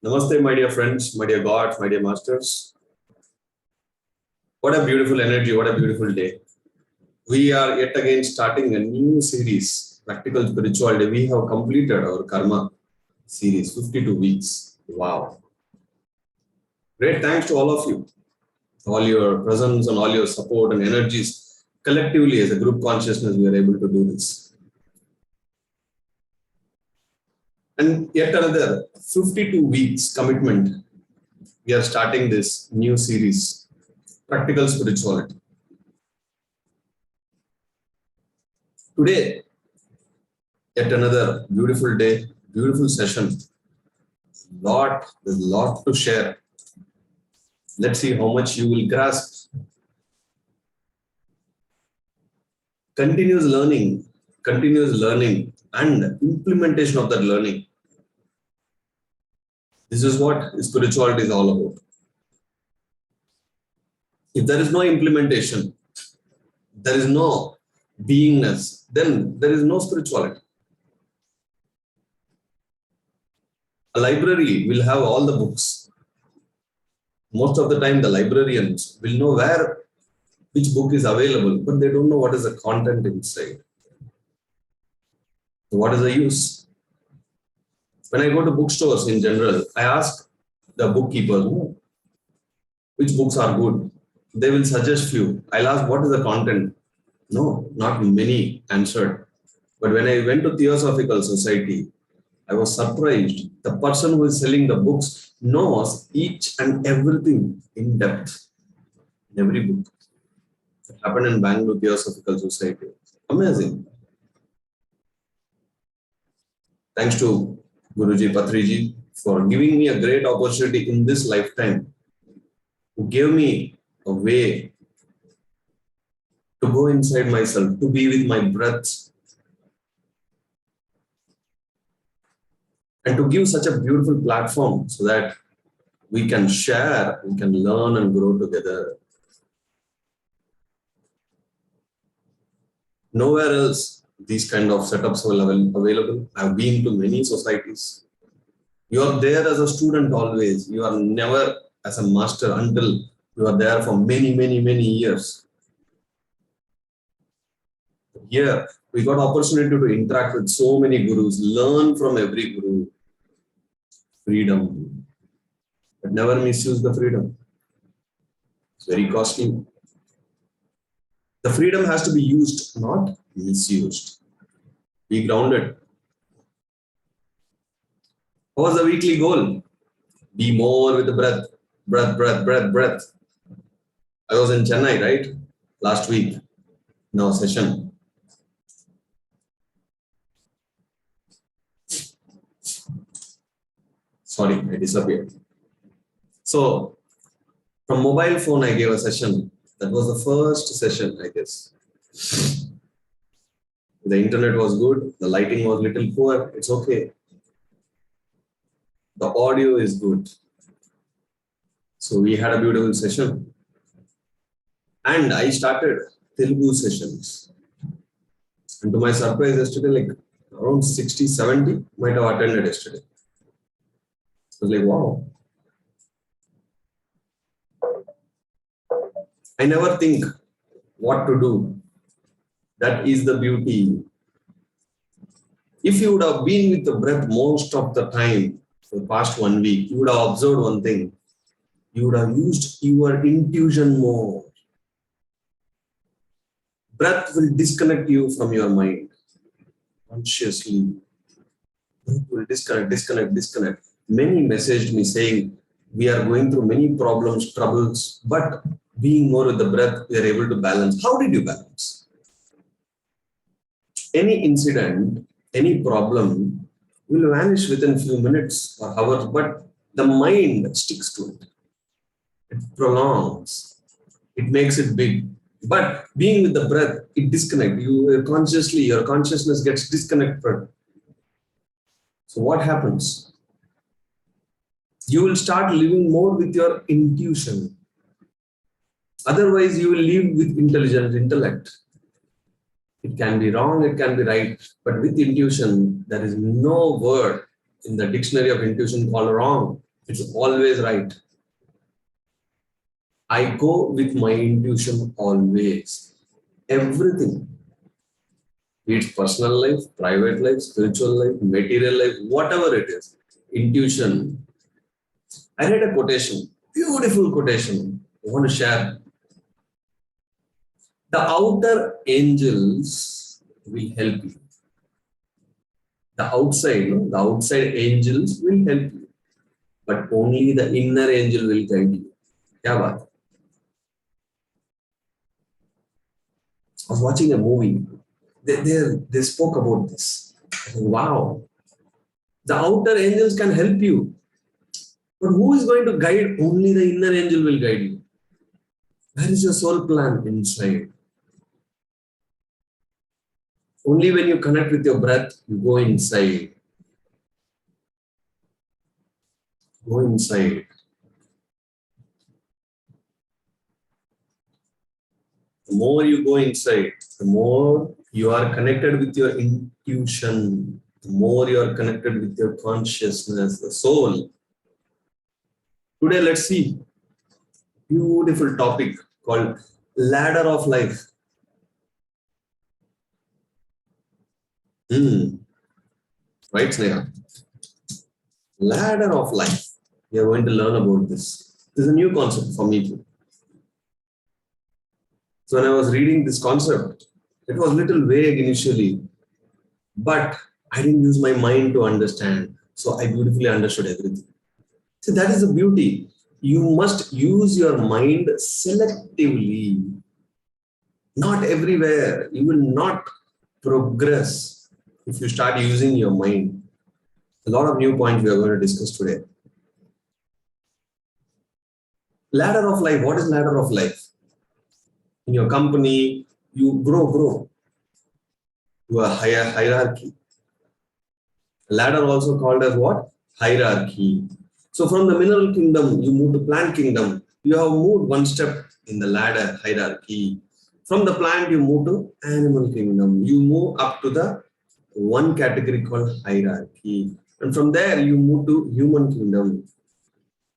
Namaste, my dear friends, my dear gods, my dear masters. What a beautiful energy, what a beautiful day. We are yet again starting a new series, Practical Spirituality. We have completed our Karma series, 52 weeks. Wow. Great thanks to all of you, all your presence and all your support and energies. Collectively, as a group consciousness, we are able to do this. And yet another 52 weeks commitment. We are starting this new series, Practical Spirituality. Today, yet another beautiful day, beautiful session. There's a lot to share. Let's see how much you will grasp. Continuous learning, and implementation of that learning. This is what spirituality is all about. If there is no implementation, there is no beingness, then there is no spirituality. A library will have all the books. Most of the time, the librarians will know which book is available, but they don't know what is the content inside. So what is the use? When I go to bookstores in general, I ask the bookkeepers, which books are good? They will suggest few. I'll ask, what is the content? No, not many answered. But when I went to Theosophical Society, I was surprised. The person who is selling the books knows each and everything in depth in every book. It happened in Bangalore Theosophical Society. Amazing. Thanks to Guruji Patriji for giving me a great opportunity in this lifetime, who gave me a way to go inside myself, to be with my breath, and to give such a beautiful platform so that we can share, we can learn and grow together. Nowhere else these kind of setups are available. I've been to many societies. You are there as a student always. You are never as a master until you are there for many, many, many years. Here, we got opportunity to interact with so many gurus, learn from every guru. Freedom. But never misuse the freedom. It's very costly. The freedom has to be used, not misused. Be grounded. What was the weekly goal? Be more with the breath. Breath, breath, breath, breath. I was in Chennai, right? Last week. Now session. Sorry, I disappeared. So, from mobile phone, I gave a session. That was the first session, I guess. The internet was good. The lighting was little poor. It's okay. The audio is good. So we had a beautiful session. And I started Telugu sessions. And to my surprise yesterday, like around 60, 70 might have attended yesterday. I was like, wow. I never think what to do. That is the beauty. If you would have been with the breath most of the time for the past 1 week, you would have observed one thing. You would have used your intuition more. Breath will disconnect you from your mind consciously. Breath will disconnect. Many messaged me saying, we are going through many problems, troubles, but being more with the breath, we are able to balance. How did you balance? Any incident, any problem will vanish within few minutes or hours, but the mind sticks to it. It prolongs. It makes it big. But being with the breath, it disconnects. Your consciousness gets disconnected. So what happens? You will start living more with your intuition. Otherwise, you will live with intellect. It can be wrong, it can be right. But with intuition, there is no word in the dictionary of intuition called wrong. It's always right. I go with my intuition always. Everything. It's personal life, private life, spiritual life, material life, whatever it is. Intuition. I read a quotation, beautiful quotation. I want to share. The outer angels will help you. The outside angels will help you. But only the inner angel will guide you. Kya baat? I was watching a movie. They spoke about this. Wow. The outer angels can help you. But who is going to guide? Only the inner angel will guide you. Where is your soul plan? Inside. Only when you connect with your breath, you go inside. Go inside. The more you go inside, the more you are connected with your intuition, the more you are connected with your consciousness, the soul. Today, let's see beautiful topic called ladder of life. Right, Sneha? Ladder of life. We are going to learn about this. This is a new concept for me too. So when I was reading this concept, it was a little vague initially, but I didn't use my mind to understand. So I beautifully understood everything. See, that is the beauty. You must use your mind selectively. Not everywhere. You will not progress if you start using your mind. A lot of new points we are going to discuss today. Ladder of life. What is ladder of life? In your company, you grow to a higher hierarchy. Ladder also called as what? Hierarchy. So from the mineral kingdom, you move to plant kingdom. You have moved one step in the ladder hierarchy. From the plant, you move to animal kingdom. You move up to the one category called hierarchy. And from there, you move to human kingdom,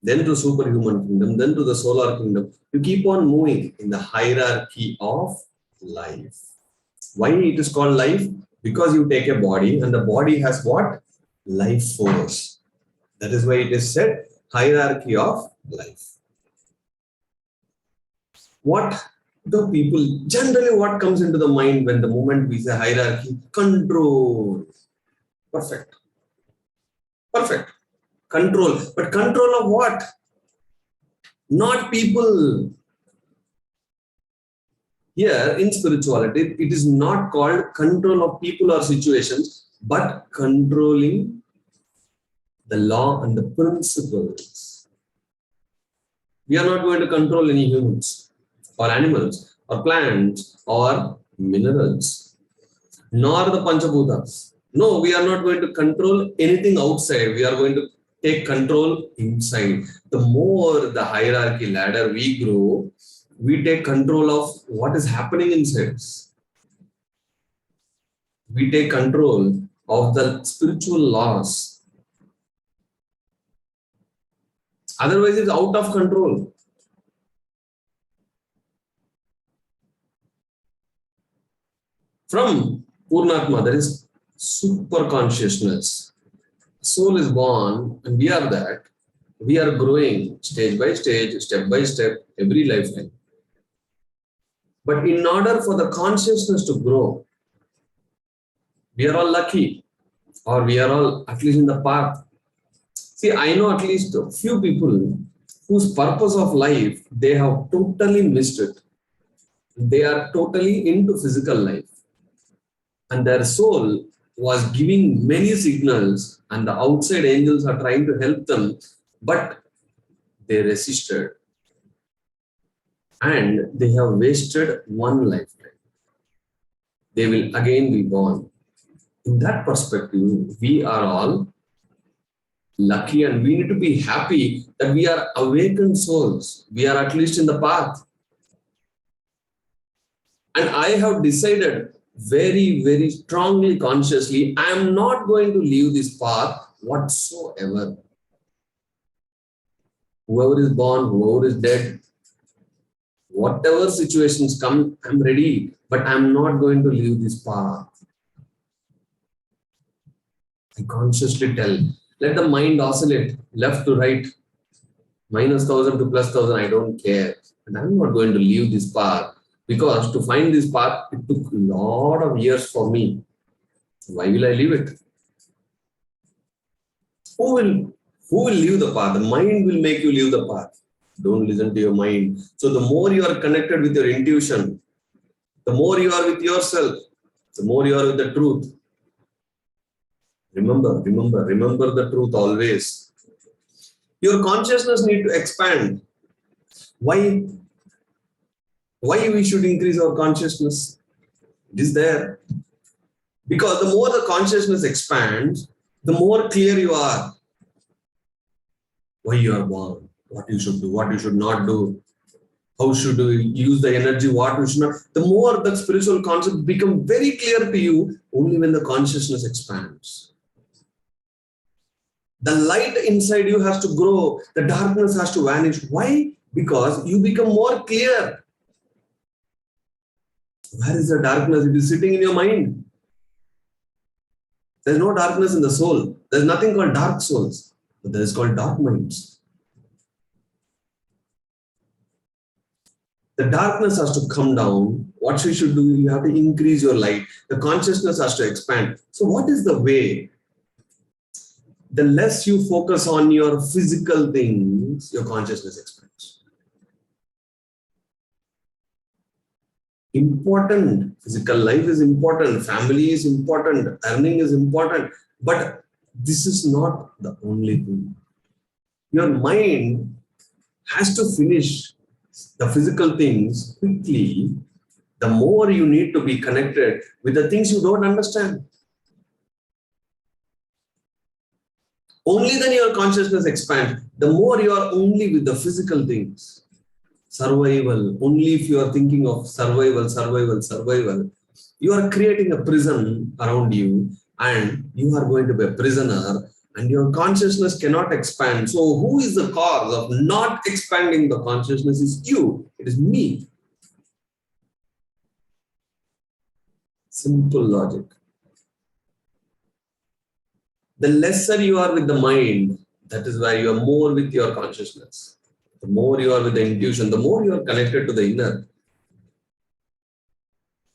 then to superhuman kingdom, then to the solar kingdom. You keep on moving in the hierarchy of life. Why it is called life? Because you take a body and the body has what? Life force. That is why it is said hierarchy of life. What do people, generally what comes into the mind when the moment we say hierarchy? Control. Perfect. Control. But control of what? Not people. Here in spirituality, it is not called control of people or situations, but controlling the law and the principles. We are not going to control any humans or animals or plants or minerals, nor the Panchabhutas. No, we are not going to control anything outside. We are going to take control inside. The more the hierarchy ladder we grow, we take control of what is happening inside us. We take control of the spiritual laws. Otherwise, it's out of control. From Purnatma, there is super consciousness. Soul is born, and we are that. We are growing stage by stage, step by step, every lifetime. But in order for the consciousness to grow, we are all lucky, or we are all at least in the path. See, I know at least a few people whose purpose of life, they have totally missed it. They are totally into physical life. And their soul was giving many signals, and the outside angels are trying to help them, but they resisted. And they have wasted one lifetime. They will again be born. In that perspective, we are all lucky, and we need to be happy that we are awakened souls. We are at least in the path. And I have decided very, very strongly, consciously, I am not going to leave this path whatsoever. Whoever is born, whoever is dead, whatever situations come, I'm ready, but I'm not going to leave this path. I consciously tell, let the mind oscillate left to right, -1,000 to +1,000, I don't care. And I'm not going to leave this path because to find this path, it took a lot of years for me. Why will I leave it? Who will leave the path? The mind will make you leave the path. Don't listen to your mind. So the more you are connected with your intuition, the more you are with yourself, the more you are with the truth. Remember the truth always. Your consciousness need to expand. Why we should increase our consciousness? It is there. Because the more the consciousness expands, the more clear you are. Why you are born, what you should do, what you should not do, how should you use the energy, what you should not. The more the spiritual concept become very clear to you, only when the consciousness expands. The light inside you has to grow, the darkness has to vanish. Why? Because you become more clear. Where is the darkness? It is sitting in your mind. There is no darkness in the soul. There is nothing called dark souls, but there is called dark minds. The darkness has to come down. What you should do, you have to increase your light. The consciousness has to expand. So what is the way? The less you focus on your physical things, your consciousness expands. Important. Physical life is important. Family is important. Earning is important. But this is not the only thing. Your mind has to finish the physical things quickly. The more you need to be connected with the things you don't understand. Only then your consciousness expands. The more you are only with the physical things. Survival. Only if you are thinking of survival. You are creating a prison around you and you are going to be a prisoner and your consciousness cannot expand. So who is the cause of not expanding the consciousness? Is you. It is me. Simple logic. The lesser you are with the mind, that is why you are more with your consciousness. The more you are with the intuition, the more you are connected to the inner.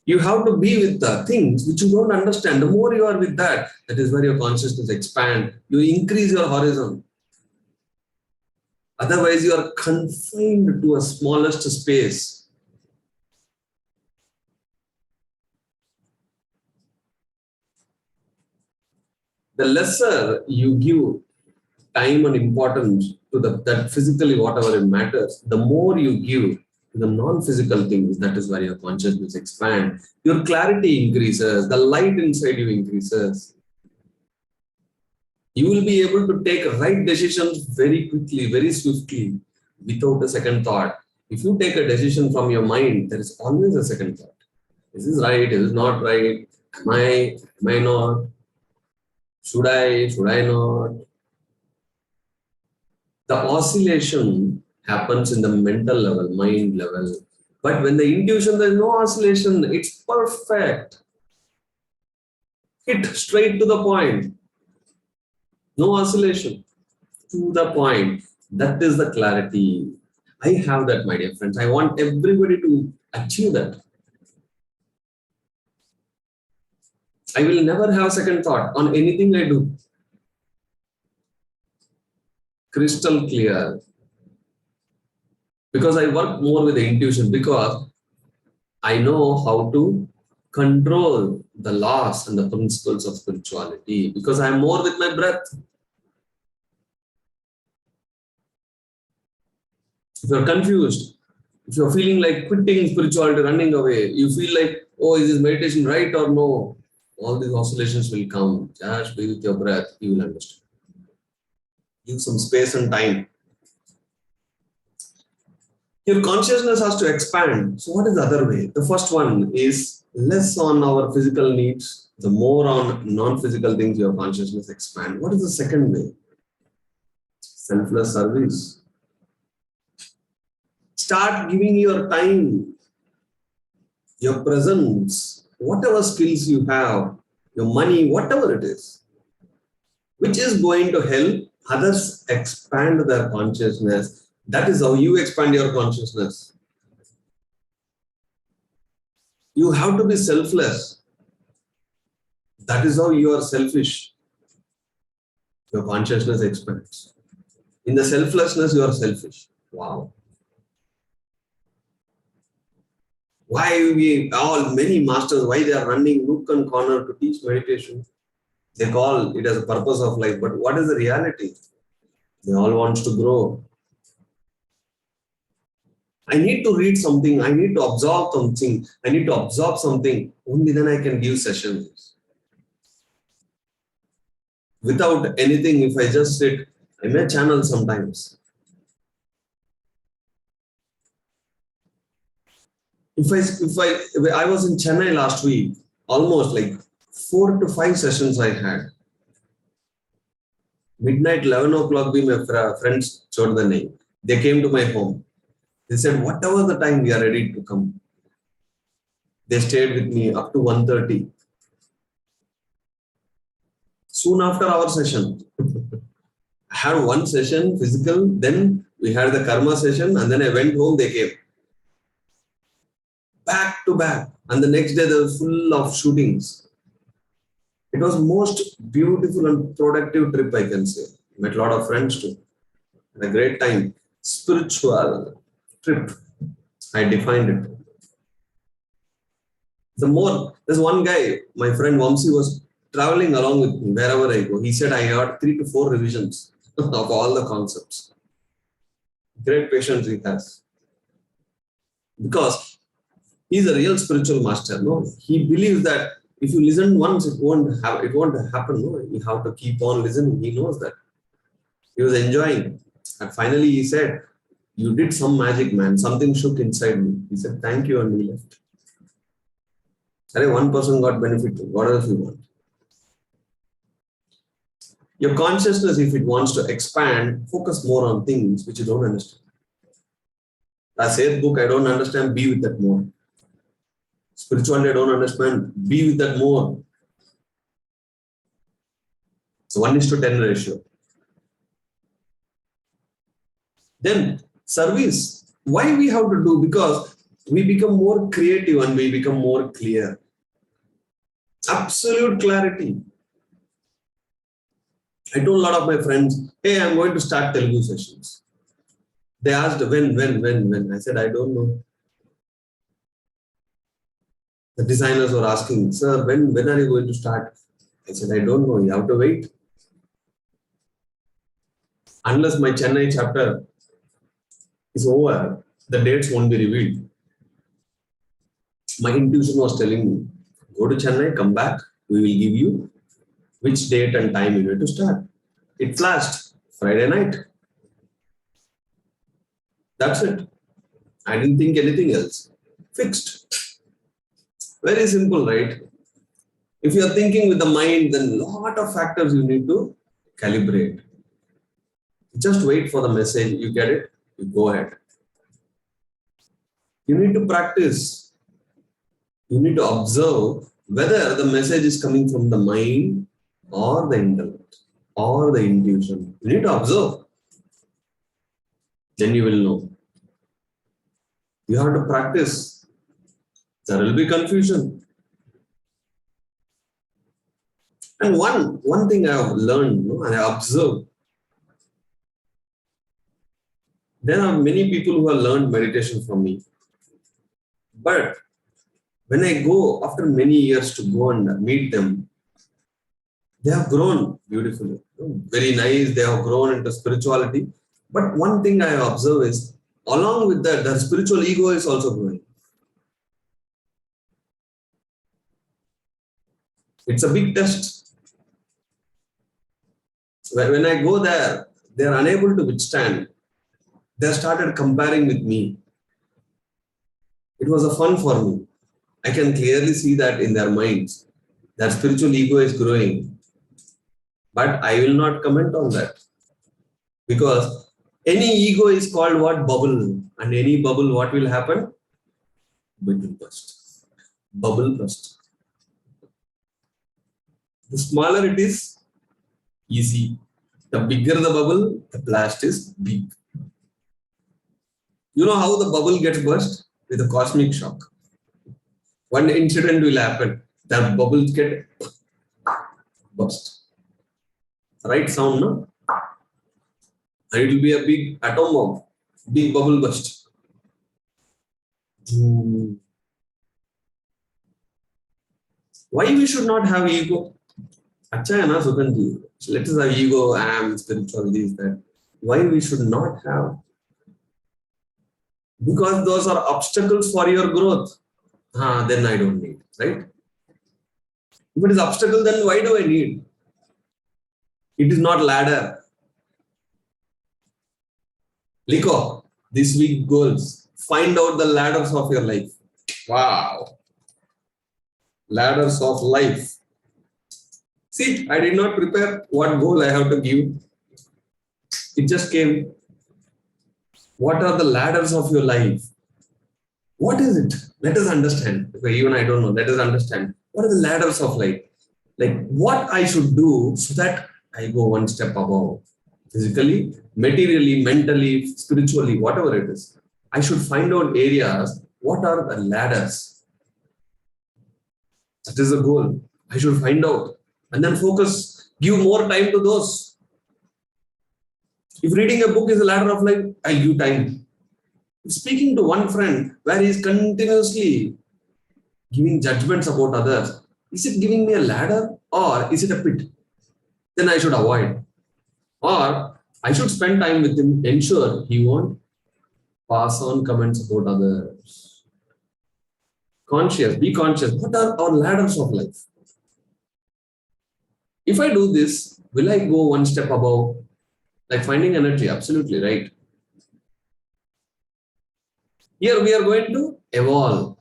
You have to be with the things which you don't understand. The more you are with that, that is where your consciousness expands. You increase your horizon. Otherwise, you are confined to a smallest space. The lesser you give time and importance to that physically whatever it matters, the more you give to the non-physical things, that is where your consciousness expands. Your clarity increases, the light inside you increases. You will be able to take right decisions very quickly, very swiftly, without a second thought. If you take a decision from your mind, there is always a second thought. Is this right? Is this not right? Am I not? Should I not? The oscillation happens in the mental level, mind level. But when the intuition, there is no oscillation. It's perfect. Hit straight to the point. No oscillation. To the point. That is the clarity. I have that, my dear friends. I want everybody to achieve that. I will never have second thought on anything I do. Crystal clear. Because I work more with the intuition, because I know how to control the laws and the principles of spirituality, because I'm more with my breath. If you're confused, if you're feeling like quitting spirituality, running away, you feel like, oh, is this meditation right or no? All these oscillations will come. Just be with your breath, you will understand. Give some space and time. Your consciousness has to expand. So what is the other way? The first one is less on our physical needs, the more on non-physical things your consciousness expand. What is the second way? Selfless service. Start giving your time, your presence, whatever skills you have, your money, whatever it is, which is going to help others expand their consciousness. That is how you expand your consciousness. You have to be selfless. That is how you are selfish. Your consciousness expands. In the selflessness, you are selfish. Wow. Why many masters, why they are running nook and corner to teach meditation? They call it as a purpose of life, but what is the reality? They all want to grow. I need to read something, I need to absorb something, only then I can give sessions. Without anything, if I just sit, I may channel sometimes. I was in Chennai last week, almost like 4 to 5 sessions I had. Midnight, 11 o'clock, my friends showed the name. They came to my home. They said, whatever the time we are ready to come. They stayed with me up to 1:30. Soon after our session, I had one session, physical, then we had the karma session, and then I went home, they came. Back to back. And the next day, they were full of shootings. It was most beautiful and productive trip, I can say. Met a lot of friends too. Had a great time. Spiritual trip. I defined it. There's one guy, my friend Vamsi, was traveling along with me wherever I go. He said I got 3 to 4 revisions of all the concepts. Great patience he has. Because he's a real spiritual master. No, he believes that if you listen once, it won't happen. No, you have to keep on listening. He knows that. He was enjoying. And finally he said, you did some magic, man. Something shook inside me. He said, thank you, and he left. One person got benefited. What else you want? Your consciousness, if it wants to expand, focus more on things which you don't understand. I say the book, I don't understand, be with that more. Spirituality, I don't understand, be with that more. So 1:10 ratio. Then service. Why we have to do? Because we become more creative and we become more clear. Absolute clarity. I told a lot of my friends, hey, I'm going to start Telugu sessions. They asked when. I said, I don't know. The designers were asking, sir, when are you going to start? I said, I don't know. You have to wait. Unless my Chennai chapter is over, the dates won't be revealed. My intuition was telling me, go to Chennai, come back, we will give you which date and time you need to start. It flashed Friday night. That's it. I didn't think anything else. Fixed. Very simple, right? If you are thinking with the mind, then a lot of factors you need to calibrate. Just wait for the message, you get it, you go ahead. You need to practice. You need to observe whether the message is coming from the mind or the intellect or the intuition. You need to observe. Then you will know. You have to practice. There will be confusion. And one thing I have learned, and I observed, there are many people who have learned meditation from me. But when I go after many years to go and meet them, they have grown beautifully. Very nice, they have grown into spirituality. But one thing I observe is, along with that, their spiritual ego is also growing. It's a big test. When I go there, they are unable to withstand. They started comparing with me. It was a fun for me. I can clearly see that in their minds. Their spiritual ego is growing. But I will not comment on that. Because Any ego is called what? Bubble. And any bubble, what will happen? Bubble burst. Bubble burst. The smaller it is, easy. The bigger the bubble, the blast is big. You know how the bubble gets burst? With a cosmic shock. One incident will happen. The bubbles get burst. Right sound, no? And it will be a big atom bomb. Big bubble burst. Why we should not have ego? Acha hai na, Sukhanji. Let us have ego, I am spiritual, this, that. Why we should not have? Because those are obstacles for your growth. Then I don't need, right? If it is obstacle, then why do I need? It is not ladder. Liko, this week goals. Find out the ladders of your life. Wow. Ladders of life. See, I did not prepare what goal I have to give. It just came. What are the ladders of your life? What is it? Let us understand. Okay, even I don't know. Let us understand. What are the ladders of life? Like what I should do so that I go one step above. Physically, materially, mentally, spiritually, whatever it is. I should find out areas. What are the ladders? That is the goal. I should find out. And then focus. Give more time to those. If reading a book is a ladder of life, I give time. If speaking to one friend where he is continuously giving judgments about others, is it giving me a ladder or is it a pit? Then I should avoid. Or I should spend time with him, ensure he won't pass on comments about others. Conscious, be conscious. What are our ladders of life? If I do this, will I go one step above? Like finding energy, absolutely right. Here we are going to evolve.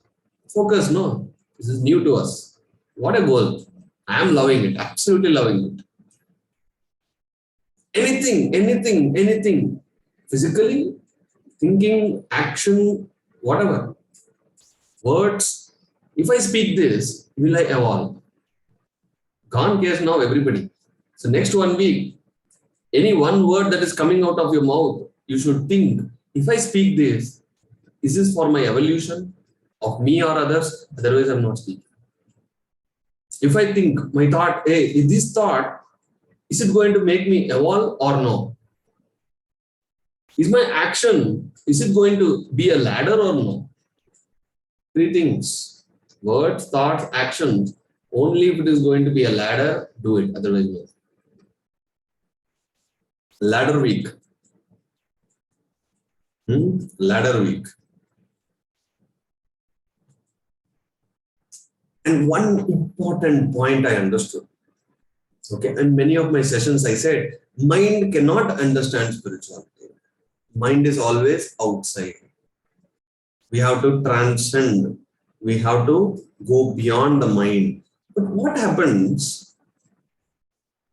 Focus, no. This is new to us. What a goal. I am loving it, absolutely loving it. Anything. Physically, thinking, action, whatever. Words. If I speak this, will I evolve? Gone case now, everybody. So next 1 week, any one word that is coming out of your mouth, you should think, if I speak this, is this for my evolution of me or others? Otherwise, I'm not speaking. If I think my thought, hey, is this thought, is it going to make me evolve or no? Is my action, is it going to be a ladder or no? 3 things. Words, thoughts, actions. Only if it is going to be a ladder, do it. Otherwise, no. Ladder week. Ladder week. And one important point I understood. Okay, and many of my sessions I said, mind cannot understand spirituality. Mind is always outside. We have to transcend. We have to go beyond the mind. But what happens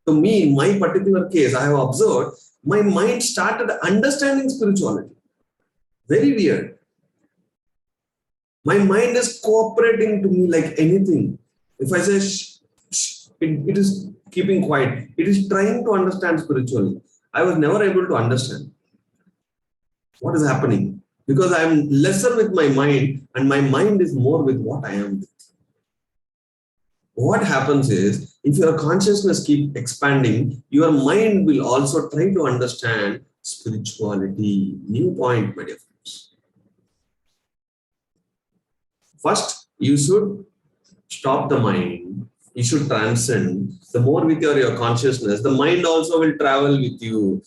to me, in my particular case, I have observed my mind started understanding spirituality. Very weird. My mind is cooperating to me like anything. If I say shh, shh, it is keeping quiet. It is trying to understand spiritually. I was never able to understand what is happening because I am lesser with my mind and my mind is more with what I am with. What happens is, if your consciousness keeps expanding, your mind will also try to understand spirituality. New point, my dear friends. First, you should stop the mind. You should transcend. The more with your consciousness, the mind also will travel with you.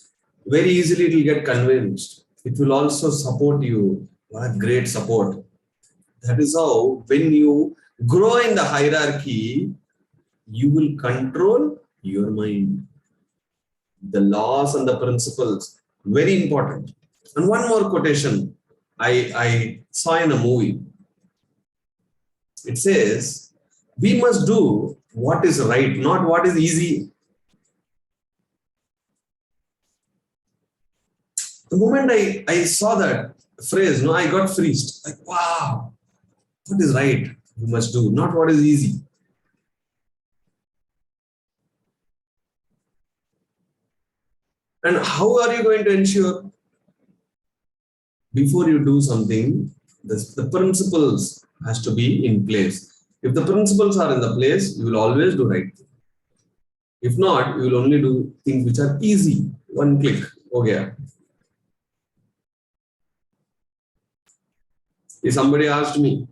Very easily, it will get convinced. It will also support you. What great support. That is how, when you grow in the hierarchy, you will control your mind. The laws and the principles, very important. And one more quotation I saw in a movie. It says, we must do what is right, not what is easy. The moment I saw that phrase, no, I got freezed. Like, wow, what is right? You must do, not what is easy. And how are you going to ensure before you do something, the principles has to be in place. If the principles are in the place, you will always do right. If not, you will only do things which are easy. One click. Okay. If somebody asked me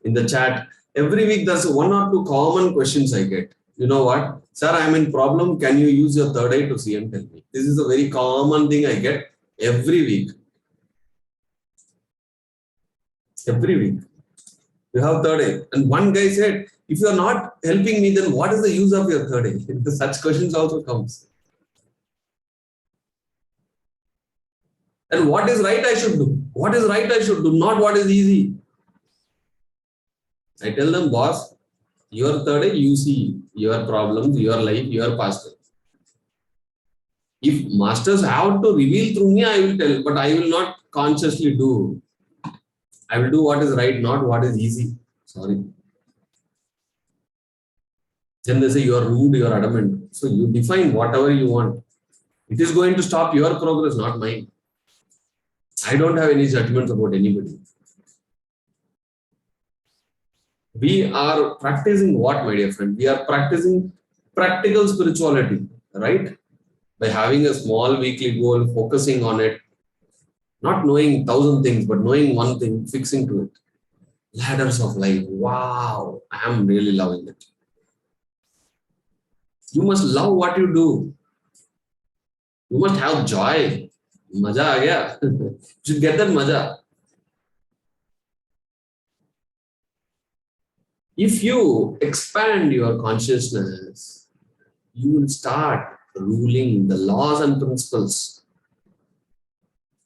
in the chat, every week there's one or two common questions I get. You know what? Sir, I'm in problem. Can you use your third eye to see and tell me? This is a very common thing I get every week. Every week. You have third eye. And one guy said, if you are not helping me, then what is the use of your third eye? Such questions also comes. And what is right I should do? What is right I should do, not what is easy. I tell them, boss, your third eye, you see your problems, your life, your past life. If masters have to reveal through me, I will tell, but I will not consciously do. I will do what is right, not what is easy. Sorry. Then they say you are rude, you are adamant. So you define whatever you want. It is going to stop your progress, not mine. I don't have any judgments about anybody. We are practicing what, my dear friend? We are practicing practical spirituality, right? By having a small weekly goal, focusing on it, not knowing 1,000 things, but knowing one thing, fixing to it. Ladders of life. Wow, I am really loving it. You must love what you do. You must have joy. Maja aa gaya. You should get that maja. If you expand your consciousness, you will start ruling the laws and principles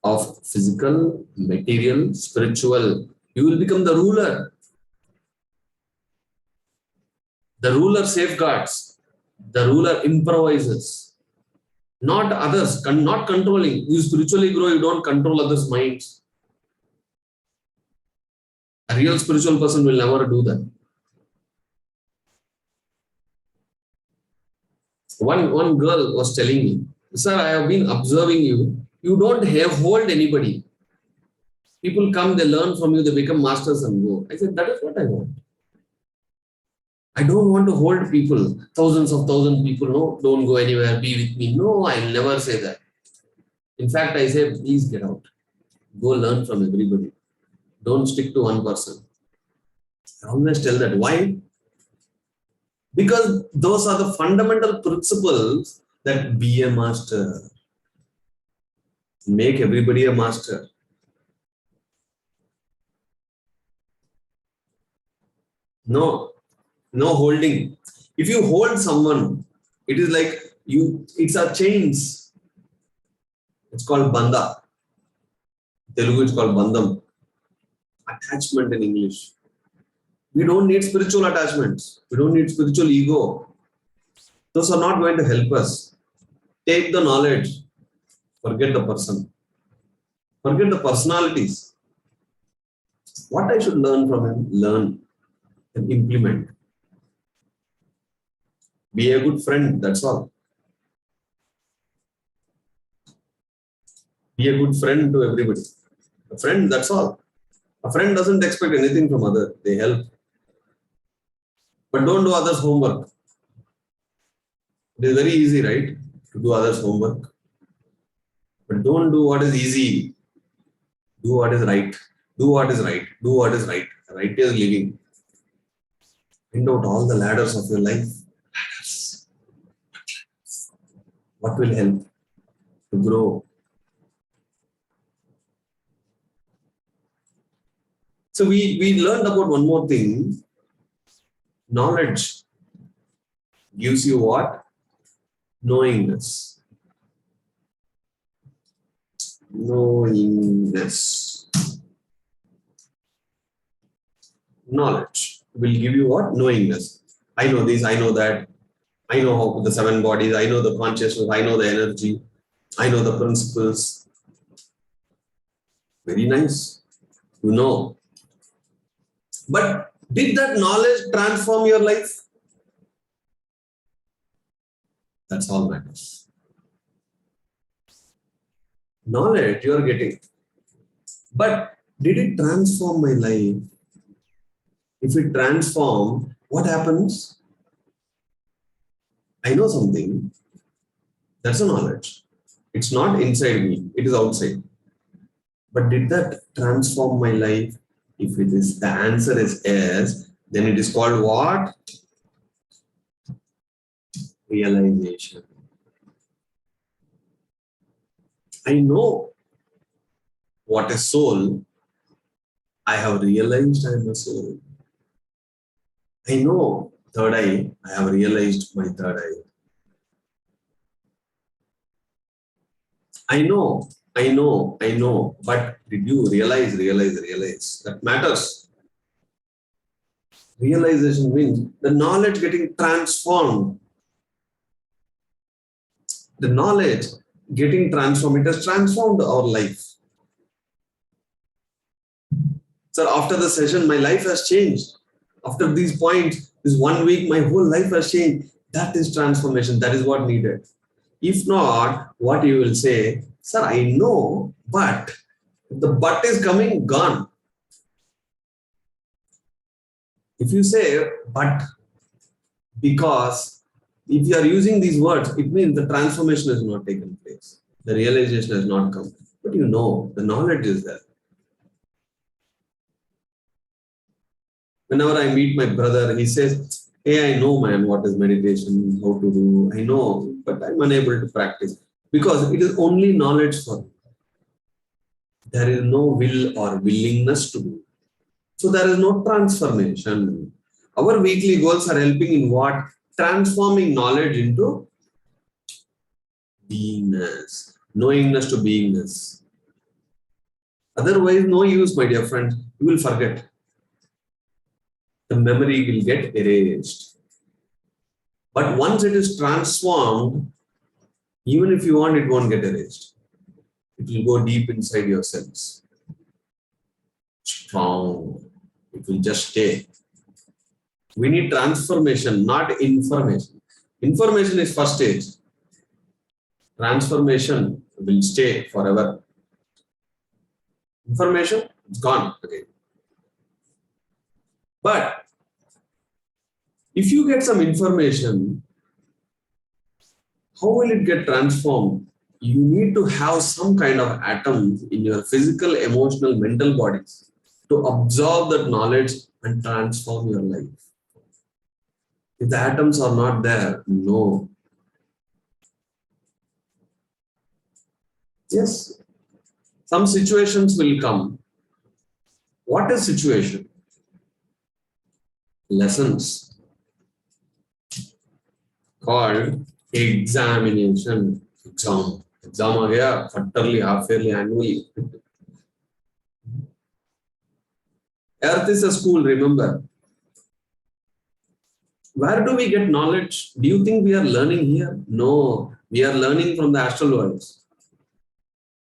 of physical, material, spiritual. You will become the ruler. The ruler safeguards. The ruler improvises. Not others, not controlling. You spiritually grow, you don't control others' minds. A real spiritual person will never do that. One girl was telling me, sir, I have been observing you. You don't hold anybody. People come, they learn from you, they become masters and go. I said, that is what I want. I don't want to hold people, thousands people. No, don't go anywhere, be with me. No, I'll never say that. In fact, I say, please get out. Go learn from everybody. Don't stick to one person. I always tell that. Why? Because those are the fundamental principles that be a master. Make everybody a master. No holding. If you hold someone, it is like it's a chains. It's called bandha. Telugu it's called bandham. Attachment in English. We don't need spiritual attachments. We don't need spiritual ego. Those are not going to help us. Take the knowledge. Forget the person. Forget the personalities. What I should learn from him, learn and implement. Be a good friend, that's all. Be a good friend to everybody. A friend, that's all. A friend doesn't expect anything from others. They help. But don't do others' homework. It is very easy, right? To do others' homework. But don't do what is easy. Do what is right. Do what is right. Do what is right. Right is living. Find out all the ladders of your life. Ladders. What will help to grow? So we learned about one more thing. Knowledge gives you what? Knowingness. Knowingness. Knowledge will give you what? Knowingness. I know this, I know that. I know how the 7 bodies, I know the consciousness, I know the energy, I know the principles. Very nice. You know. But did that knowledge transform your life? That's all matters. Knowledge you are getting. But did it transform my life? If it transformed, what happens? I know something. That's a knowledge. It's not inside me, it is outside. But did that transform my life? If it is, the answer is yes, then it is called what? Realization. I know what is soul. I have realized I am a soul. I know third eye. I have realized my third eye. I know. But did you realize? That matters. Realization means the knowledge getting transformed. The knowledge getting transformed. It has transformed our life. Sir, after the session, my life has changed. After these points, this 1 week, my whole life has changed. That is transformation. That is what needed. If not, what you will say, sir, I know, but the but is coming, gone. If you say, but because if you are using these words, it means the transformation has not taken place. The realization has not come. But you know, the knowledge is there. Whenever I meet my brother, he says, hey, I know, man, what is meditation, how to do. I know, but I'm unable to practice because it is only knowledge for me. There is no will or willingness to do. So there is no transformation. Our weekly goals are helping in what? Transforming knowledge into beingness, knowingness to beingness. Otherwise, no use, my dear friends. You will forget. The memory will get erased. But once it is transformed, even if you want, it won't get erased. It will go deep inside your cells. Strong. It will just stay. We need transformation, not information. Information is first stage. Transformation will stay forever. Information, it's gone again. But if you get some information, how will it get transformed? You need to have some kind of atoms in your physical, emotional, mental bodies to absorb that knowledge and transform your life. If the atoms are not there, no. Yes, some situations will come. What is situation? Lessons called examination. Exam आ गया, quarterly, half yearly, annually. Earth is a school, remember. Where do we get knowledge? Do you think we are learning here? No, we are learning from the astral worlds.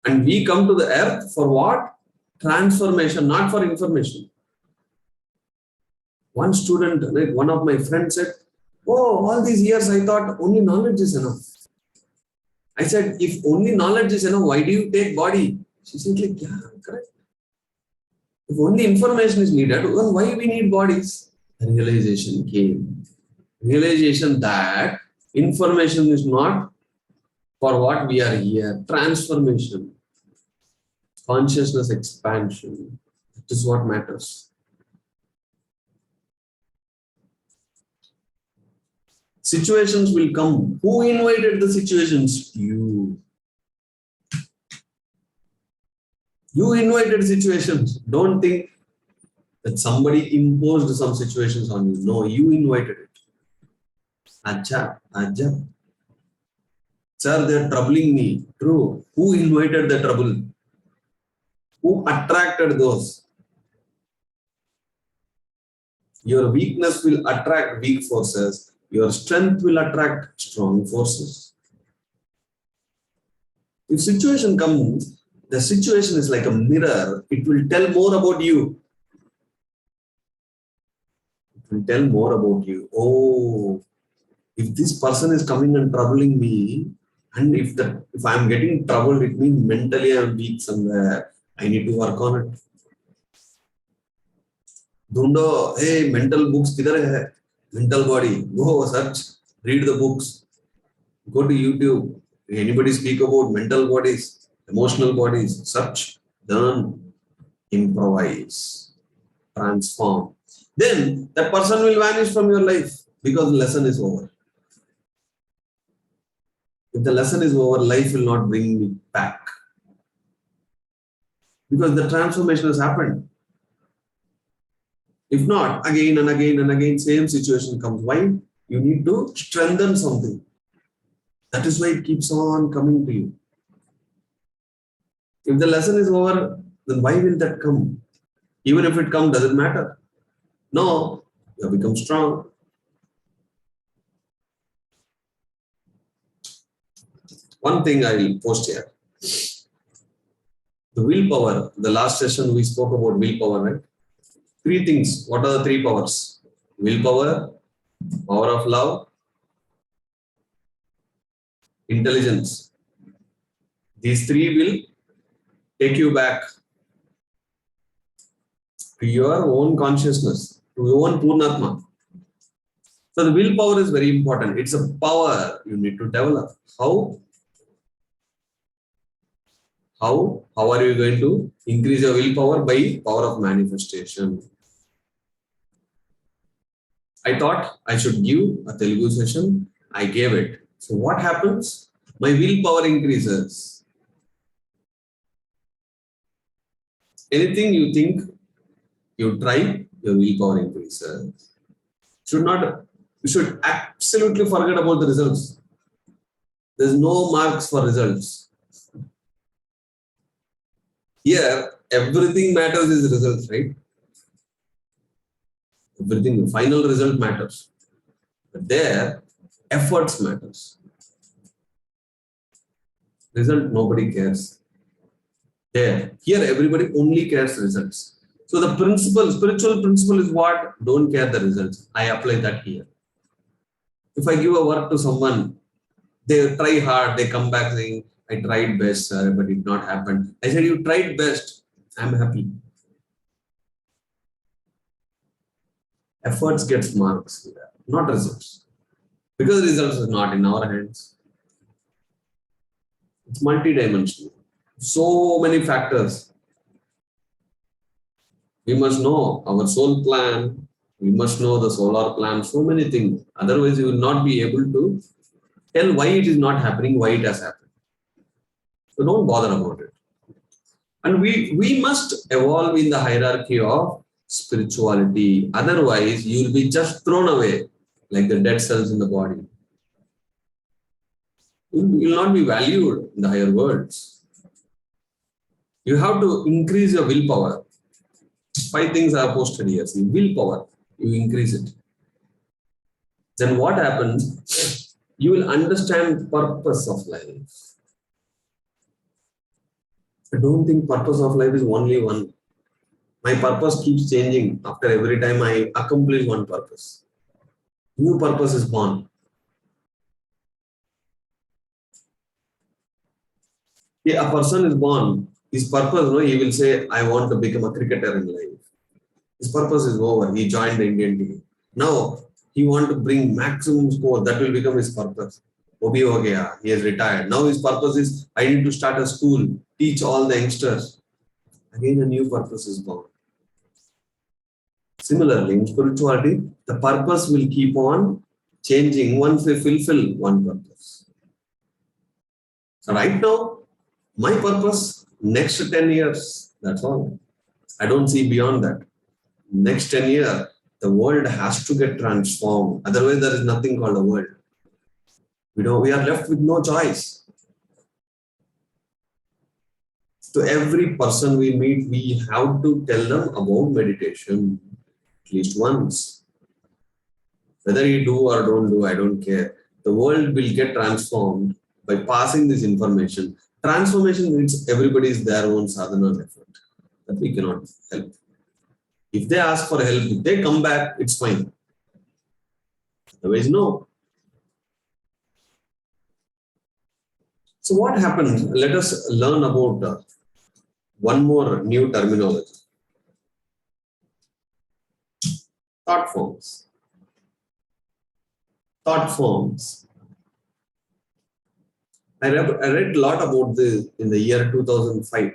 And we come to the earth for what? Transformation, not for information. One student, like one of my friends said, oh, all these years I thought only knowledge is enough. I said, if only knowledge is enough, why do you take body? She said, like, yeah, correct. If only information is needed, then why we need bodies? The realization came. Realization that information is not for what we are here. Transformation, consciousness expansion. That is what matters. Situations will come. Who invited the situations? You. You invited situations. Don't think that somebody imposed some situations on you. No, you invited it. Acha. Sir, they're troubling me. True. Who invited the trouble? Who attracted those? Your weakness will attract weak forces. Your strength will attract strong forces. If situation comes, the situation is like a mirror. It will tell more about you. It will tell more about you. Oh, if this person is coming and troubling me, and if I'm getting troubled, it means mentally I'm weak somewhere. I need to work on it. Dundo, hey, mental books kidhar hai? Mental body. Go search, read the books. Go to YouTube. Anybody speak about mental bodies, emotional bodies? Search, learn, improvise, transform. Then that person will vanish from your life because the lesson is over. If the lesson is over, life will not bring me back. Because the transformation has happened. If not, again and again and again, same situation comes. Why? You need to strengthen something. That is why it keeps on coming to you. If the lesson is over, then why will that come? Even if it comes, does it matter? No, you have become strong. One thing I will post here. The willpower, the last session we spoke about willpower, right? 3 things. What are the 3 powers? Willpower, power of love, intelligence. These 3 will take you back to your own consciousness, to your own Purnatma. So the willpower is very important. It's a power you need to develop. How? How are you going to increase your willpower? By power of manifestation. I thought I should give a Telugu session. I gave it. So what happens? My willpower increases. Anything you think, you try, your willpower increases. You should absolutely forget about the results. There's no marks for results. Here, everything matters is results, right? Everything, the final result matters. But there, efforts matters. Result, nobody cares. There, here, everybody only cares results. So the spiritual principle is what? Don't care the results. I apply that here. If I give a work to someone, they try hard, they come back saying, I tried best, sir, but it did not happen. I said, you tried best. I'm happy. Efforts gets marks here, not results. Because results is not in our hands. It's multidimensional. So many factors. We must know our soul plan. We must know the solar plan. So many things. Otherwise, you will not be able to tell why it is not happening, why it has happened. So don't bother about it. And we must evolve in the hierarchy of spirituality. Otherwise, you will be just thrown away like the dead cells in the body. You will not be valued in the higher worlds. You have to increase your willpower. 5 things are posted here. See, willpower, you increase it. Then what happens? You will understand purpose of life. I don't think purpose of life is only one. My purpose keeps changing after every time I accomplish one purpose. New purpose is born. A person is born, his purpose, he will say, I want to become a cricketer in life. His purpose is over. He joined the Indian team. Now, he wants to bring maximum score. That will become his purpose. He has retired. Now his purpose is, I need to start a school, teach all the youngsters. Again, a new purpose is born. Similarly, in spirituality, the purpose will keep on changing once we fulfill one purpose. So right now, my purpose, next 10 years, that's all. I don't see beyond that. Next 10 years, the world has to get transformed. Otherwise, there is nothing called a world. We are left with no choice. To every person we meet, we have to tell them about meditation at least once. Whether you do or don't do, I don't care. The world will get transformed by passing this information. Transformation needs everybody's their own sadhana and effort. That we cannot help. If they ask for help, if they come back, it's fine. Otherwise, no. So what happened? Let us learn about one more new terminology. Thought forms. Thought forms. I read a lot about this in the year 2005.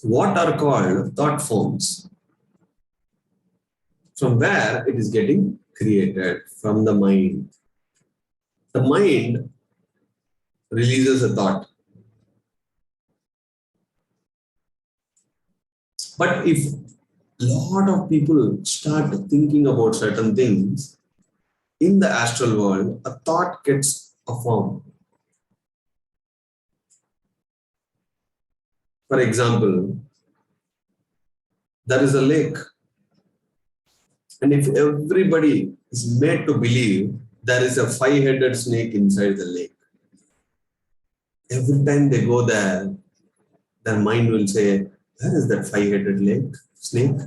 What are called thought forms? From where it is getting created? From the mind. The mind releases a thought. But if a lot of people start thinking about certain things, in the astral world, a thought gets a form. For example, there is a lake. And if everybody is made to believe there is a 5-headed snake inside the lake, every time they go there, their mind will say, where is that 5-headed snake?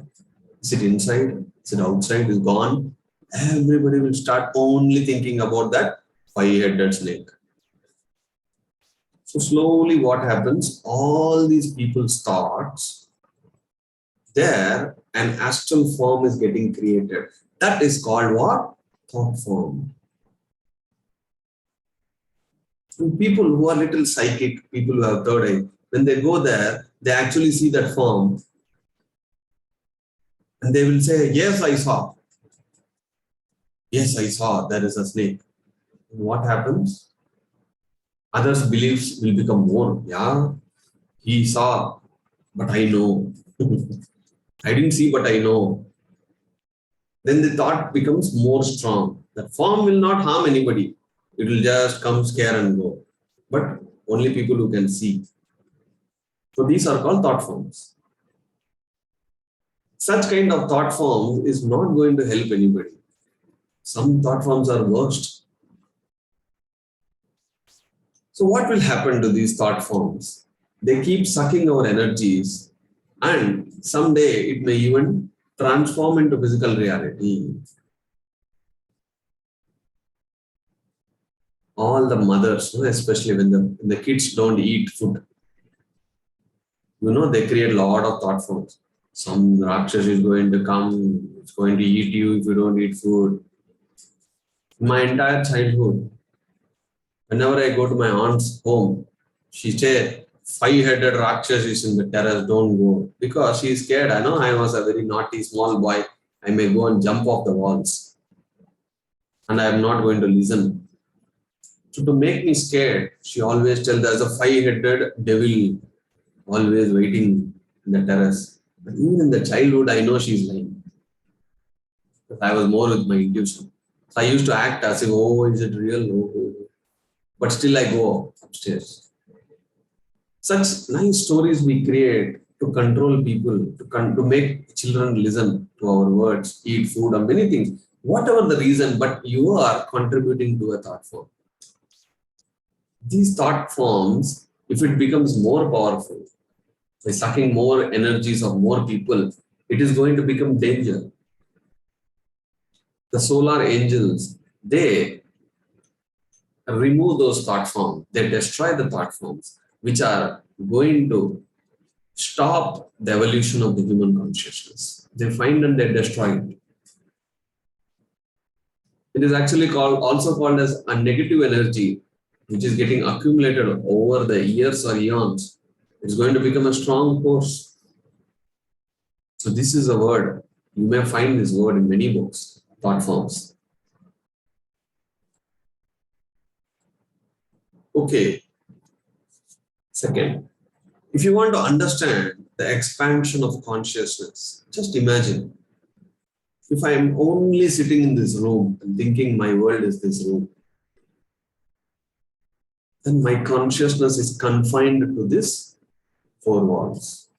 Is it inside? Is it outside? Is it gone? Everybody will start only thinking about that 5-headed snake. So slowly what happens? All these people's thoughts, there an astral form is getting created. That is called what? Thought form. And people who are little psychic, people who have third eye, when they go there, they actually see that form and they will say, yes, I saw. Yes, I saw there is a snake. And what happens? Others' beliefs will become more. Yeah, he saw, but I know. I didn't see, but I know. Then the thought becomes more strong. The form will not harm anybody. It will just come, scare and go. But only people who can see. So these are called thought forms. Such kind of thought form is not going to help anybody. Some thought forms are worst. So what will happen to these thought forms? They keep sucking our energies and someday it may even transform into physical reality. All the mothers, especially when the kids don't eat food, they create a lot of thought forms. Some Rakshas is going to come, it's going to eat you if you don't eat food. My entire childhood, whenever I go to my aunt's home, she said, 5-headed Rakshas is in the terrace, don't go. Because she is scared. I know I was a very naughty small boy. I may go and jump off the walls. And I am not going to listen. So to make me scared, she always tells there's a 5-headed devil always waiting in the terrace. But even in the childhood, I know she's lying. But I was more with my intuition. So I used to act as if, oh, is it real? Oh. But still I go upstairs. Such nice stories we create to control people, to make children listen to our words, eat food, and many things. Whatever the reason, but you are contributing to a thought form. These thought forms, if it becomes more powerful, by sucking more energies of more people, it is going to become danger. The solar angels, they remove those thought forms. They destroy the thought forms, which are going to stop the evolution of the human consciousness. They find and they destroy it. It is actually also called as a negative energy, which is getting accumulated over the years or eons. It's going to become a strong force. So this is a word. You may find this word in many books, thought forms. Okay. Second, if you want to understand the expansion of consciousness, just imagine if I am only sitting in this room and thinking my world is this room, then my consciousness is confined to this 4 walls.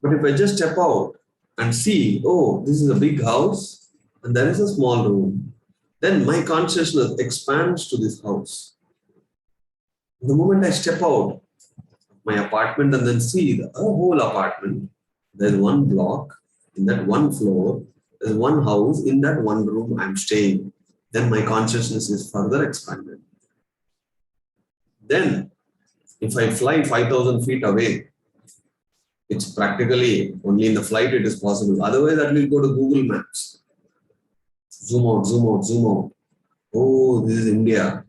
But if I just step out and see, oh, this is a big house and there is a small room, then my consciousness expands to this house. The moment I step out my apartment and then see the whole apartment, there's one block, in that one floor, there's one house, in that one room I'm staying. Then my consciousness is further expanded. Then, if I fly 5,000 feet away, it's practically only in the flight it is possible. Otherwise, that will go to Google Maps. Zoom out, zoom out, zoom out. Oh, this is India.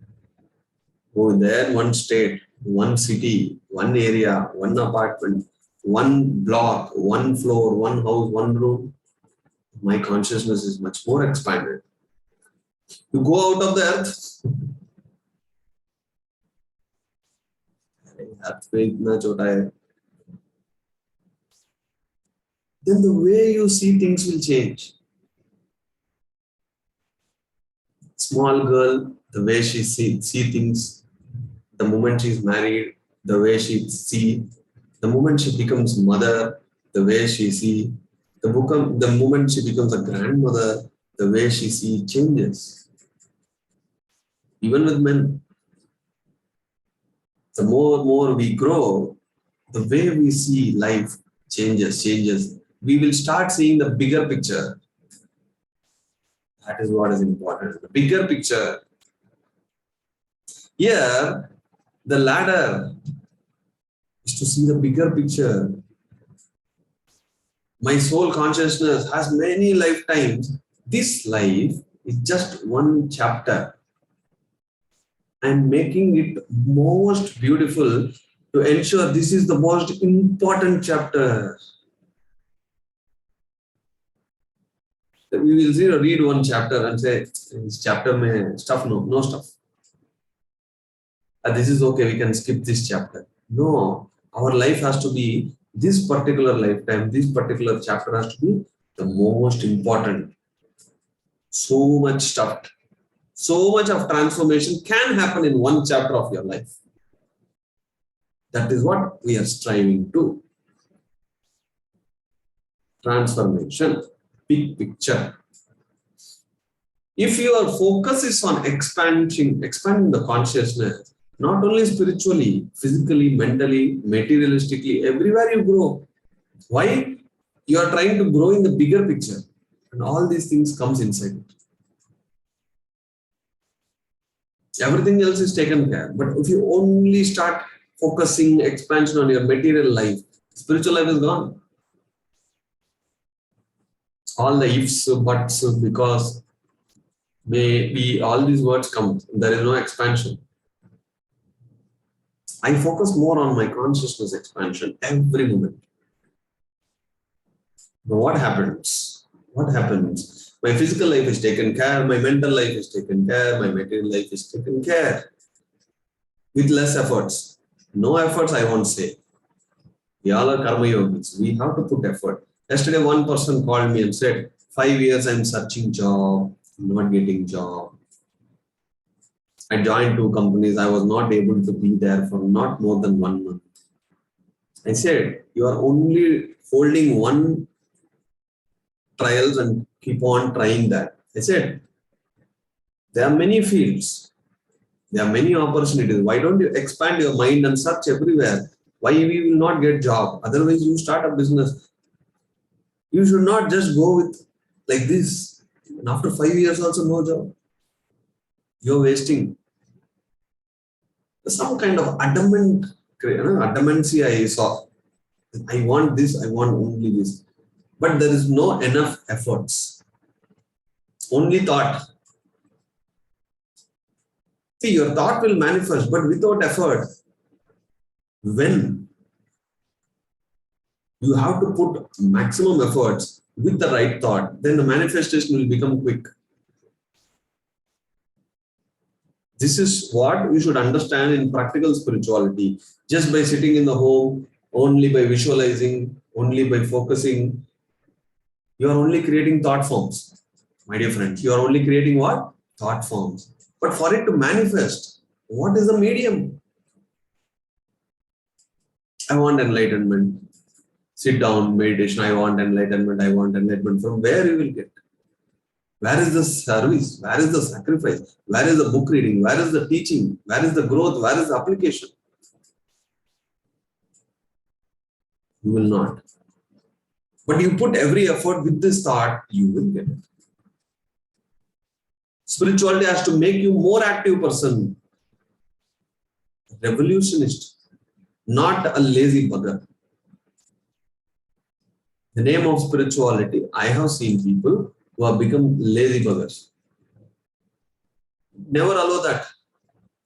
Oh, there one state, one city, one area, one apartment, one block, one floor, one house, one room. My consciousness is much more expanded. You go out of the earth, then the way you see things will change. Small girl, the way she see things, the moment she's married, the way she see, the moment she becomes mother, the way she see, the moment she becomes a grandmother, the way she see changes. Even with men, the more we grow, the way we see life changes. We will start seeing the bigger picture. That is what is important. The bigger picture. Here, the ladder is to see the bigger picture. My soul consciousness has many lifetimes. This life is just one chapter. I'm making it most beautiful to ensure this is the most important chapter. We will read one chapter and say, this chapter may stuff, no stuff. This is okay, we can skip this chapter. No, our life has to be this particular lifetime, this particular chapter has to be the most important. So much stuff, so much of transformation can happen in one chapter of your life. That is what we are striving to. Transformation, big picture. If your focus is on expanding the consciousness, not only spiritually, physically, mentally, materialistically, everywhere you grow. Why? You are trying to grow in the bigger picture. And all these things comes inside it. Everything else is taken care. But if you only start focusing expansion on your material life, spiritual life is gone. All the ifs, buts, because maybe all these words come. There is no expansion. I focus more on my consciousness expansion every moment. But what happens? My physical life is taken care, my mental life is taken care, my material life is taken care. With less efforts. No efforts, I won't say. We all are karma yogis. We have to put effort. Yesterday, one person called me and said, 5 years I'm searching job, not getting job. I joined 2 companies. I was not able to be there for not more than 1 month. I said, you are only holding one trials and keep on trying that. I said, there are many fields. There are many opportunities. Why don't you expand your mind and search everywhere? Why we will not get job? Otherwise, you start a business. You should not just go with like this. And after 5 years also no job. You're wasting. Some kind of adamancy I saw. I want this, I want only this. But there is no enough efforts. Only thought. See, your thought will manifest, but without effort. When you have to put maximum efforts with the right thought, then the manifestation will become quick. This is what we should understand in practical spirituality. Just by sitting in the home, only by visualizing, only by focusing, you are only creating thought forms. My dear friends, you are only creating what? Thought forms. But for it to manifest, what is the medium? I want enlightenment. Sit down, meditation, I want enlightenment, I want enlightenment. From where you will get? Where is the service? Where is the sacrifice? Where is the book reading? Where is the teaching? Where is the growth? Where is the application? You will not. But you put every effort with this thought, you will get it. Spirituality has to make you more active person. Revolutionist, not a lazy bugger. The name of spirituality, I have seen people who have become lazy buggers. Never allow that.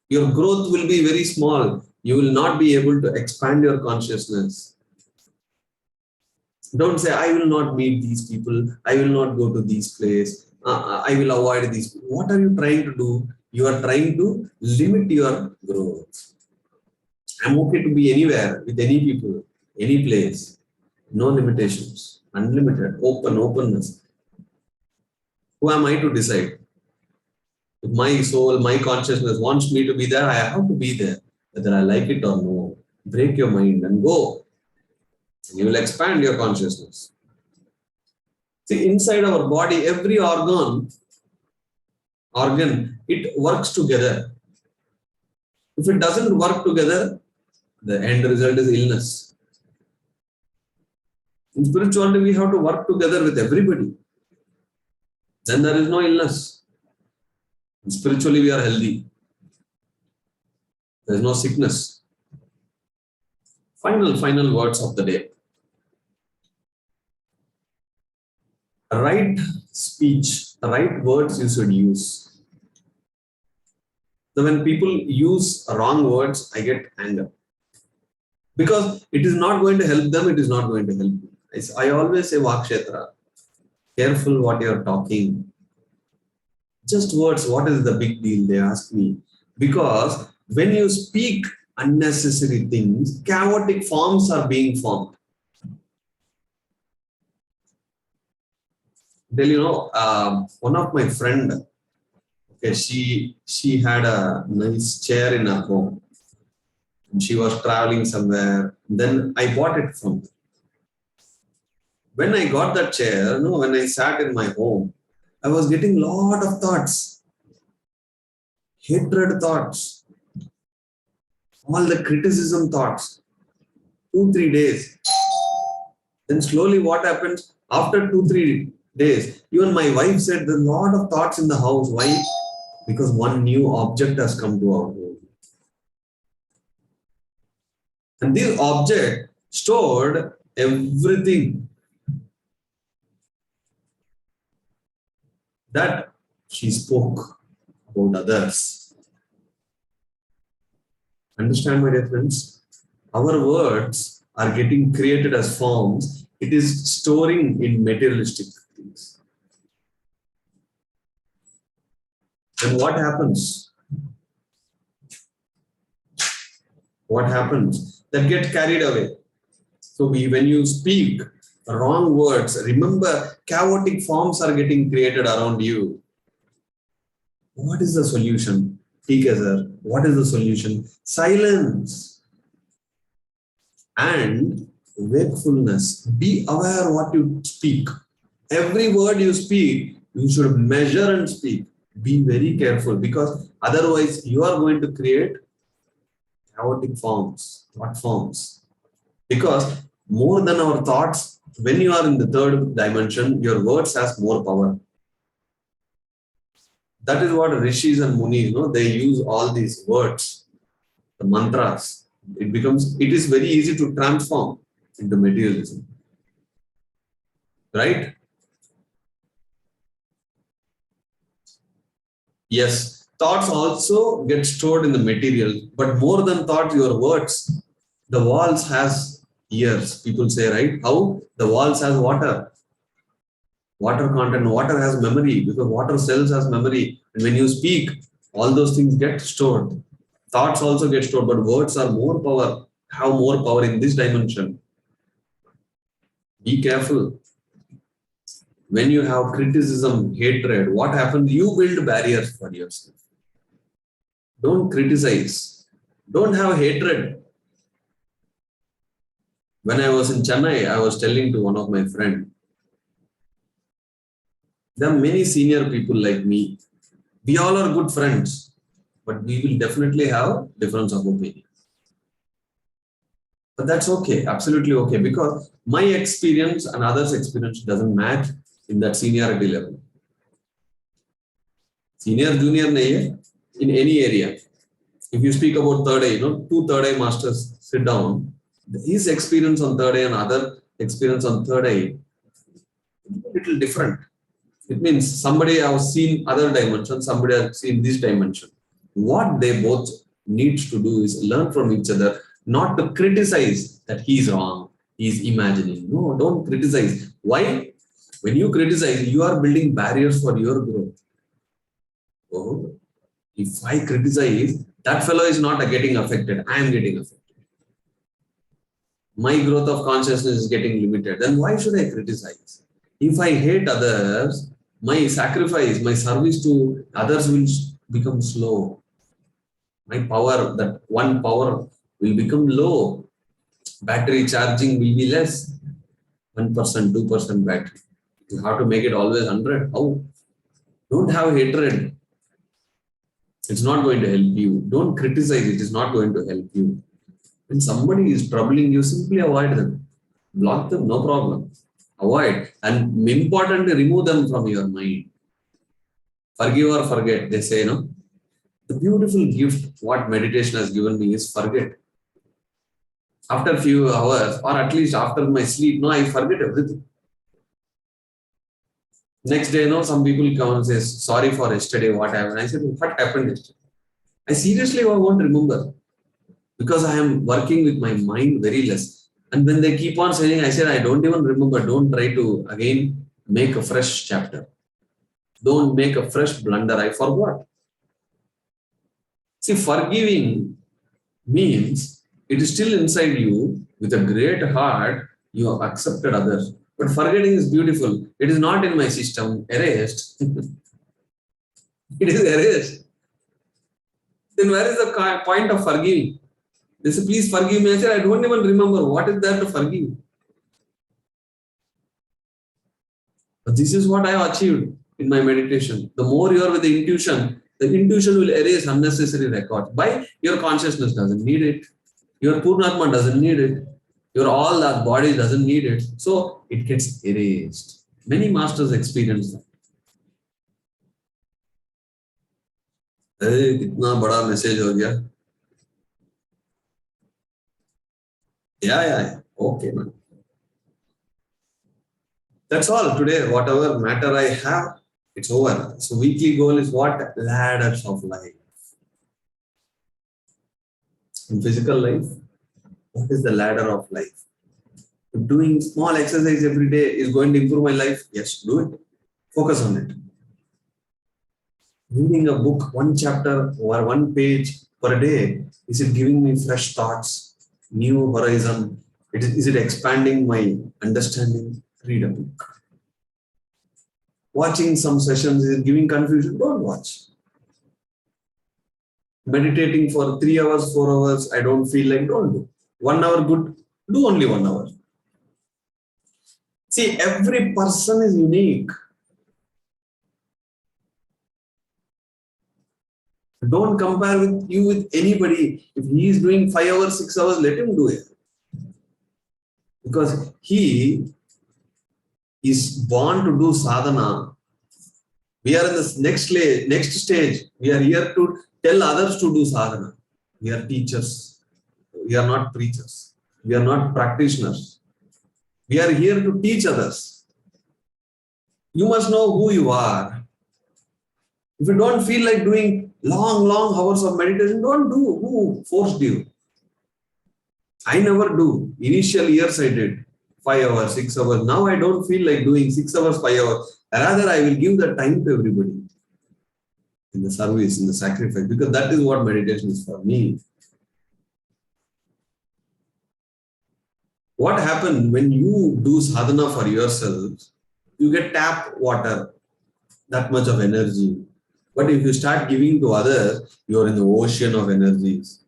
Your growth will be very small. You will not be able to expand your consciousness. Don't say, I will not meet these people. I will not go to these places. I will avoid these people. What are you trying to do? You are trying to limit your growth. I'm okay to be anywhere with any people, any place. No limitations. Unlimited. Openness. Who am I to decide? If my soul, my consciousness wants me to be there, I have to be there. Whether I like it or no. Break your mind and go. You will expand your consciousness. See, inside our body, every organ, it works together. If it doesn't work together, the end result is illness. In spirituality, we have to work together with everybody. Then there is no illness. Spiritually, we are healthy. There is no sickness. Final words of the day. Right speech, right words you should use. So when people use wrong words, I get anger. Because it is not going to help them, it is not going to help me. I always say, Vakshetra, careful what you are talking. Just words, what is the big deal? They ask me. Because when you speak unnecessary things, chaotic forms are being formed. One of my friend, okay, she had a nice chair in her home. She was traveling somewhere. Then I bought it from her. When I got that chair, when I sat in my home, I was getting a lot of thoughts, hatred thoughts, all the criticism thoughts, 2-3 days. Then slowly what happens? After 2-3 days, even my wife said there's a lot of thoughts in the house. Why? Because one new object has come to our home. And this object stored everything that she spoke about others. Understand, my dear friends? Our words are getting created as forms. It is storing in materialistic things. Then what happens? What happens? That get carried away. So when you speak wrong words, remember chaotic forms are getting created around you. What is the solution? Sir, what is the solution? Silence and wakefulness. Be aware what you speak. Every word you speak, you should measure and speak. Be very careful, because otherwise you are going to create chaotic forms. What forms? Because more than our thoughts, when you are in the third dimension, your words has more power. That is what rishis and munis, they use all these words, the mantras. It is very easy to transform into materialism. Right? Yes, thoughts also get stored in the material, but more than thoughts, your words. The walls has ears, people say, right? How? The walls has water. Water content, water has memory, because water cells has memory. And when you speak, all those things get stored. Thoughts also get stored, but words are more power, have more power in this dimension. Be careful. When you have criticism, hatred, what happens? You build barriers for yourself. Don't criticize. Don't have hatred. When I was in Chennai, I was telling to one of my friends, There are many senior people like me. We all are good friends, but we will definitely have difference of opinion. But that's okay, absolutely okay, because my experience and others' experience doesn't match in that seniority level. Senior, junior, nahi, in any area. If you speak about third eye, two third eye masters sit down, his experience on third eye and other experience on third eye, a little different. It means somebody has seen other dimension, somebody has seen this dimension. What they both need to do is learn from each other, not to criticize that he is wrong, he is imagining. No, don't criticize. Why? When you criticize, you are building barriers for your growth. Oh, if I criticize, that fellow is not getting affected, I am getting affected. My growth of consciousness is getting limited. Then why should I criticize? If I hate others, my sacrifice, my service to others will become slow. My power, that one power will become low. Battery charging will be less. 1%, 2% battery. You have to make it always 100. How? Don't have hatred. It's not going to help you. Don't criticize. It is not going to help you. When somebody is troubling you, simply avoid them. Block them, no problem. Avoid. And importantly, remove them from your mind. Forgive or forget, they say, no? The beautiful gift what meditation has given me is forget. After a few hours, or at least after my sleep, no, I forget everything. Next day, some people come and say, sorry for yesterday, what happened? I said, what happened yesterday? I seriously won't remember because I am working with my mind very less. And when they keep on saying, I said, I don't even remember. Don't try to again make a fresh chapter. Don't make a fresh blunder. I forgot. See, forgiving means it is still inside you with a great heart. You have accepted others. But forgetting is beautiful. It is not in my system. Erased. It is erased. Then where is the point of forgiving? They say, please forgive me. I said, I don't even remember. What is there to forgive? But this is what I have achieved in my meditation. The more you are with the intuition will erase unnecessary records. Why? Your consciousness doesn't need it. Your Purnatma doesn't need it. Your all that body doesn't need it. So it gets erased. Many masters experience that. कितना बड़ा message हो गया. Yeah. Okay, man. That's all today. Whatever matter I have, it's over. So weekly goal is what? Ladders of life. In physical life, what is the ladder of life? If doing small exercise every day is going to improve my life, yes, do it. Focus on it. Reading a book, one chapter or one page per day, is it giving me fresh thoughts, new horizon? Is it expanding my understanding? Read a book. Watching some sessions is giving confusion? Don't watch. Meditating for 3 hours, 4 hours, I don't feel like, don't do. 1 hour good, do only 1 hour. See, every person is unique. Don't compare with anybody. If he is doing 5 hours, 6 hours, let him do it. Because he is born to do sadhana. We are in the next stage. We are here to tell others to do sadhana. We are teachers. We are not preachers. We are not practitioners. We are here to teach others. You must know who you are. If you don't feel like doing long hours of meditation, don't do. Who forced you? I never do. Initial years I did 5 hours, 6 hours. Now I don't feel like doing 6 hours, 5 hours. Rather, I will give the time to everybody in the service, in the sacrifice, because that is what meditation is for me. What happens when you do sadhana for yourself? You get tap water, that much of energy. But if you start giving to others, you are in the ocean of energies.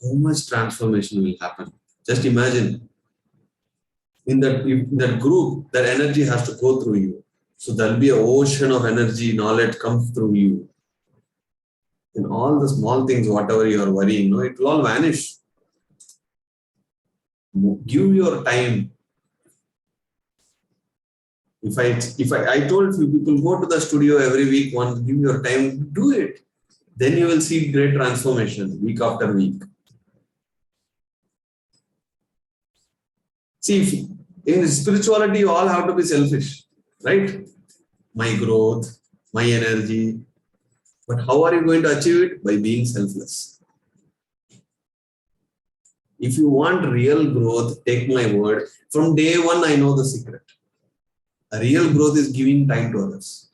How much transformation will happen? Just imagine. In that group, that energy has to go through you. So there'll be an ocean of energy, knowledge comes through you. And all the small things, whatever you are worrying, it will all vanish. Give your time. I told you people go to the studio every week once, give your time, do it. Then you will see great transformation week after week. See, in spirituality, you all have to be selfish, right? My growth, my energy. But how are you going to achieve it? By being selfless. If you want real growth, take my word. From day one, I know the secret. A real growth is giving time to others.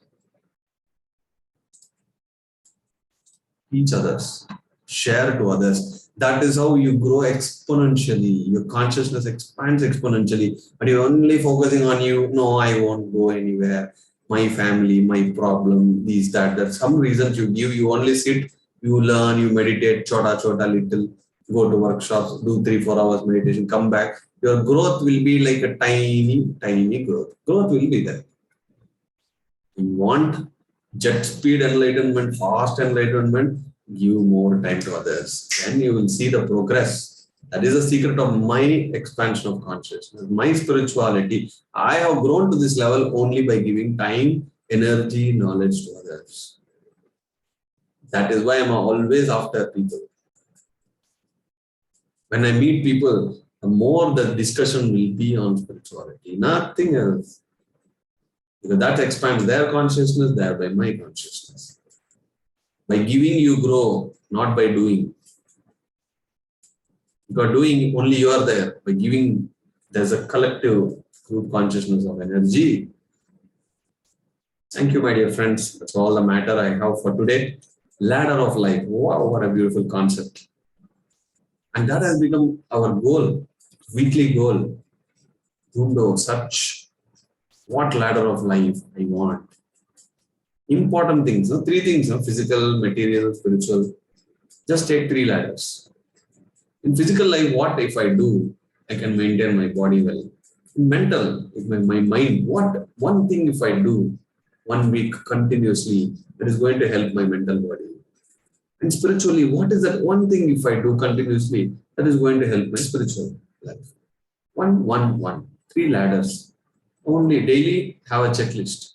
Teach others. Share to others. That is how you grow exponentially. Your consciousness expands exponentially. But you're only focusing on you. No, I won't go anywhere. My family, my problem, these, that. There's some reasons you give. You only sit, you learn, you meditate, chota, little. Go to workshops, do 3-4 hours meditation, come back. Your growth will be like a tiny growth. Growth will be there. You want jet speed enlightenment, fast enlightenment, give more time to others. Then you will see the progress. That is the secret of my expansion of consciousness, my spirituality. I have grown to this level only by giving time, energy, knowledge to others. That is why I'm always after people. When I meet people, the more the discussion will be on spirituality, nothing else. Because that expands their consciousness, thereby my consciousness. By giving, you grow, not by doing. Because doing, only you are there. By giving, there's a collective group consciousness of energy. Thank you, my dear friends. That's all the matter I have for today. Ladder of life. Wow, what a beautiful concept. And that has become our goal, weekly goal. To search what ladder of life I want. Important things, 3 things, physical, material, spiritual. Just take 3 ladders. In physical life, what if I do? I can maintain my body well. In mental, my mind, what one thing if I do 1 week continuously, that is going to help my mental body. And spiritually, what is that one thing if I do continuously, that is going to help my spiritual life? 1, 3 ladders. Only daily have a checklist.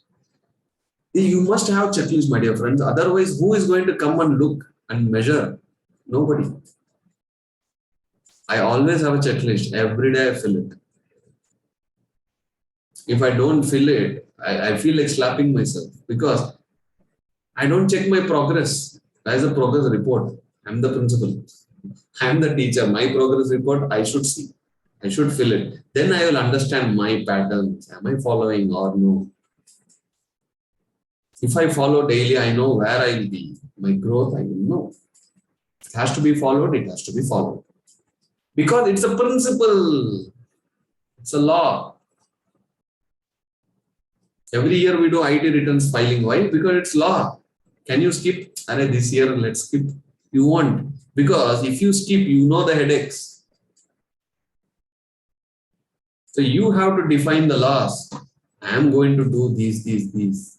You must have checklist, my dear friends. Otherwise, who is going to come and look and measure? Nobody. I always have a checklist. Every day I fill it. If I don't fill it, I feel like slapping myself because I don't check my progress. There is a progress report. I'm the principal. I'm the teacher. My progress report, I should see. I should fill it. Then I will understand my patterns. Am I following or no? If I follow daily, I know where I will be. My growth, I will know. It has to be followed. It has to be followed. Because it's a principle. It's a law. Every year we do IT returns filing. Why? Because it's law. Can you skip? This year, let's skip. You won't. Because if you skip, you know the headaches. So you have to define the laws. I am going to do these. These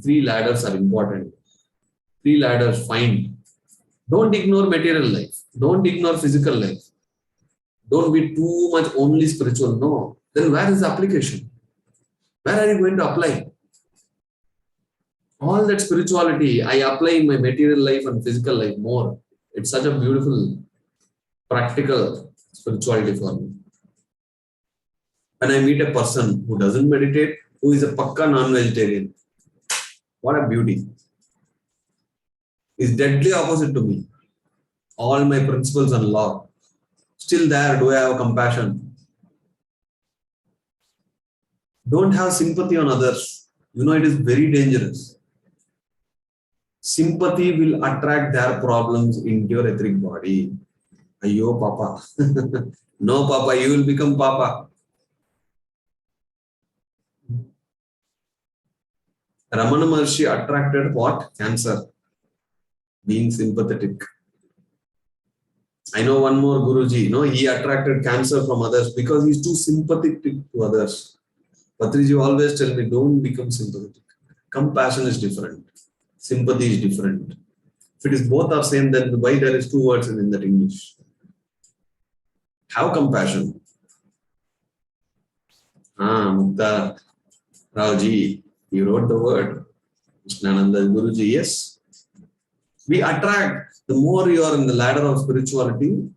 3 ladders are important. 3 ladders, fine. Don't ignore material life. Don't ignore physical life. Don't be too much only spiritual. No. Then where is the application? Where are you going to apply? All that spirituality, I apply in my material life and physical life more. It's such a beautiful, practical spirituality for me. When I meet a person who doesn't meditate, who is a pakka non-vegetarian, what a beauty. Is deadly opposite to me. All my principles and law. Still there, do I have compassion? Don't have sympathy on others. It is very dangerous. Sympathy will attract their problems into your etheric body. Ayyo, Papa. No, Papa, you will become Papa. Ramana Maharshi attracted what? Cancer. Being sympathetic. I know one more Guruji. He attracted cancer from others because he's too sympathetic to others. Patriji always tell me, don't become sympathetic. Compassion is different. Sympathy is different. If it is both are same, then why there is two words in that English? Have compassion. Mukta Rauji, you wrote the word. Krishnananda Guruji, yes. We attract, the more you are in the ladder of spirituality,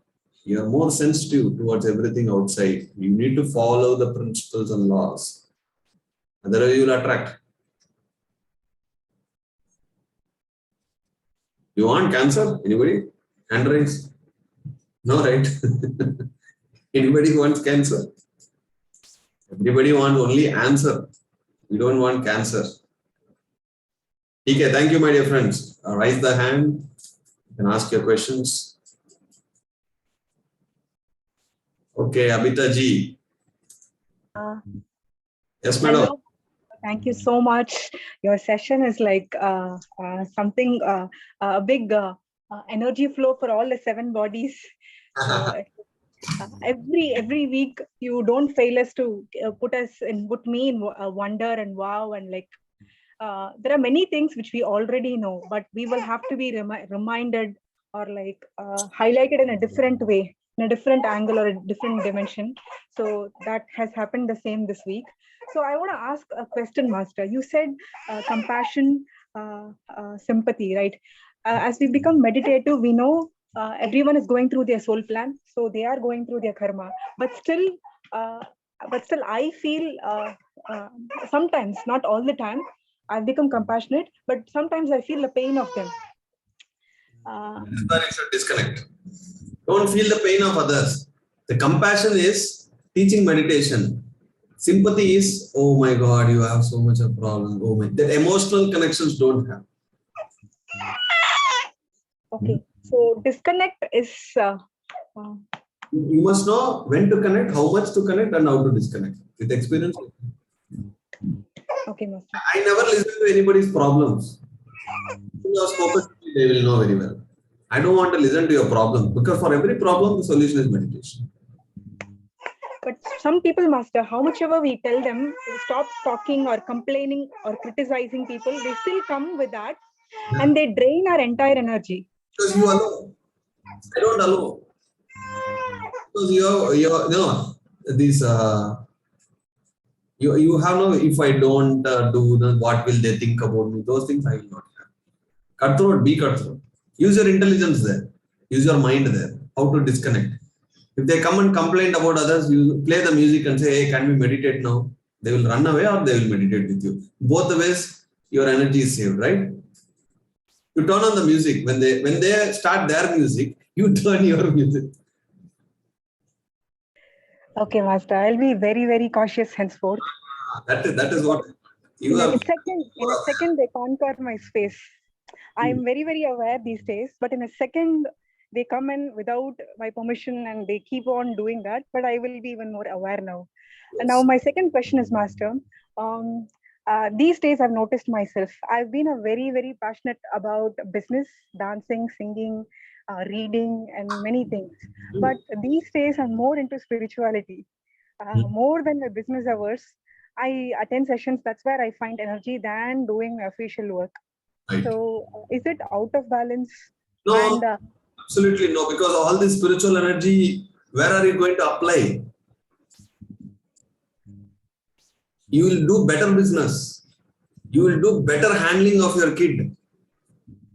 you are more sensitive towards everything outside. You need to follow the principles and laws. Otherwise, you will attract. You want cancer? Anybody? Hand raise? No, right? Anybody wants cancer? Everybody wants only answer. We don't want cancer. Okay, thank you, my dear friends. Raise the hand. You can ask your questions. Okay, Abhita ji. Yes, madam. Hello. Thank you so much. Your session is like something, a big energy flow for all the 7 bodies. So, every week you don't fail us to put me in wonder and wow, and like there are many things which we already know, but we will have to be reminded or like highlighted in a different way, in a different angle or a different dimension. So that has happened the same this week. So I want to ask a question, Master. You said compassion, sympathy, right? As we become meditative, we know everyone is going through their soul plan, so they are going through their karma. But still, I feel sometimes, not all the time, I've become compassionate, but sometimes I feel the pain of them. That's why you should disconnect. Don't feel the pain of others. The compassion is teaching meditation. Sympathy is, oh my God, you have so much of problem. Oh my, that emotional connections don't have. Okay, so disconnect is. You must know when to connect, how much to connect, and how to disconnect. With experience. Okay, Master. I never listen to anybody's problems. You have spoken to me, they will know very well. I don't want to listen to your problem because for every problem, the solution is meditation. But some people, Master, how much ever we tell them to stop talking or complaining or criticizing people, they still come with that and they drain our entire energy. Because you allow. I don't allow. Because you know, these, you have no, if I don't do, then what will they think about me? Those things I will not have. Cutthroat, be cutthroat. Use your intelligence there. Use your mind there. How to disconnect. If they come and complain about others, you play the music and say, hey, can we meditate now? They will run away or they will meditate with you. Both the ways, your energy is saved, right? You turn on the music. When they start their music, you turn your music. Okay, Master. I'll be very, very cautious henceforth. That is what you in a second, they conquer my space. I'm very, very aware these days, but in a second, they come in without my permission and they keep on doing that. But I will be even more aware now. Yes. And now my second question is, Master. These days, I've noticed myself. I've been a very, very passionate about business, dancing, singing, reading, and many things. But these days, I'm more into spirituality, more than my business hours. I attend sessions. That's where I find energy than doing my official work. Right. So, is it out of balance? No, and, absolutely no. Because all this spiritual energy, where are you going to apply? You will do better business. You will do better handling of your kid.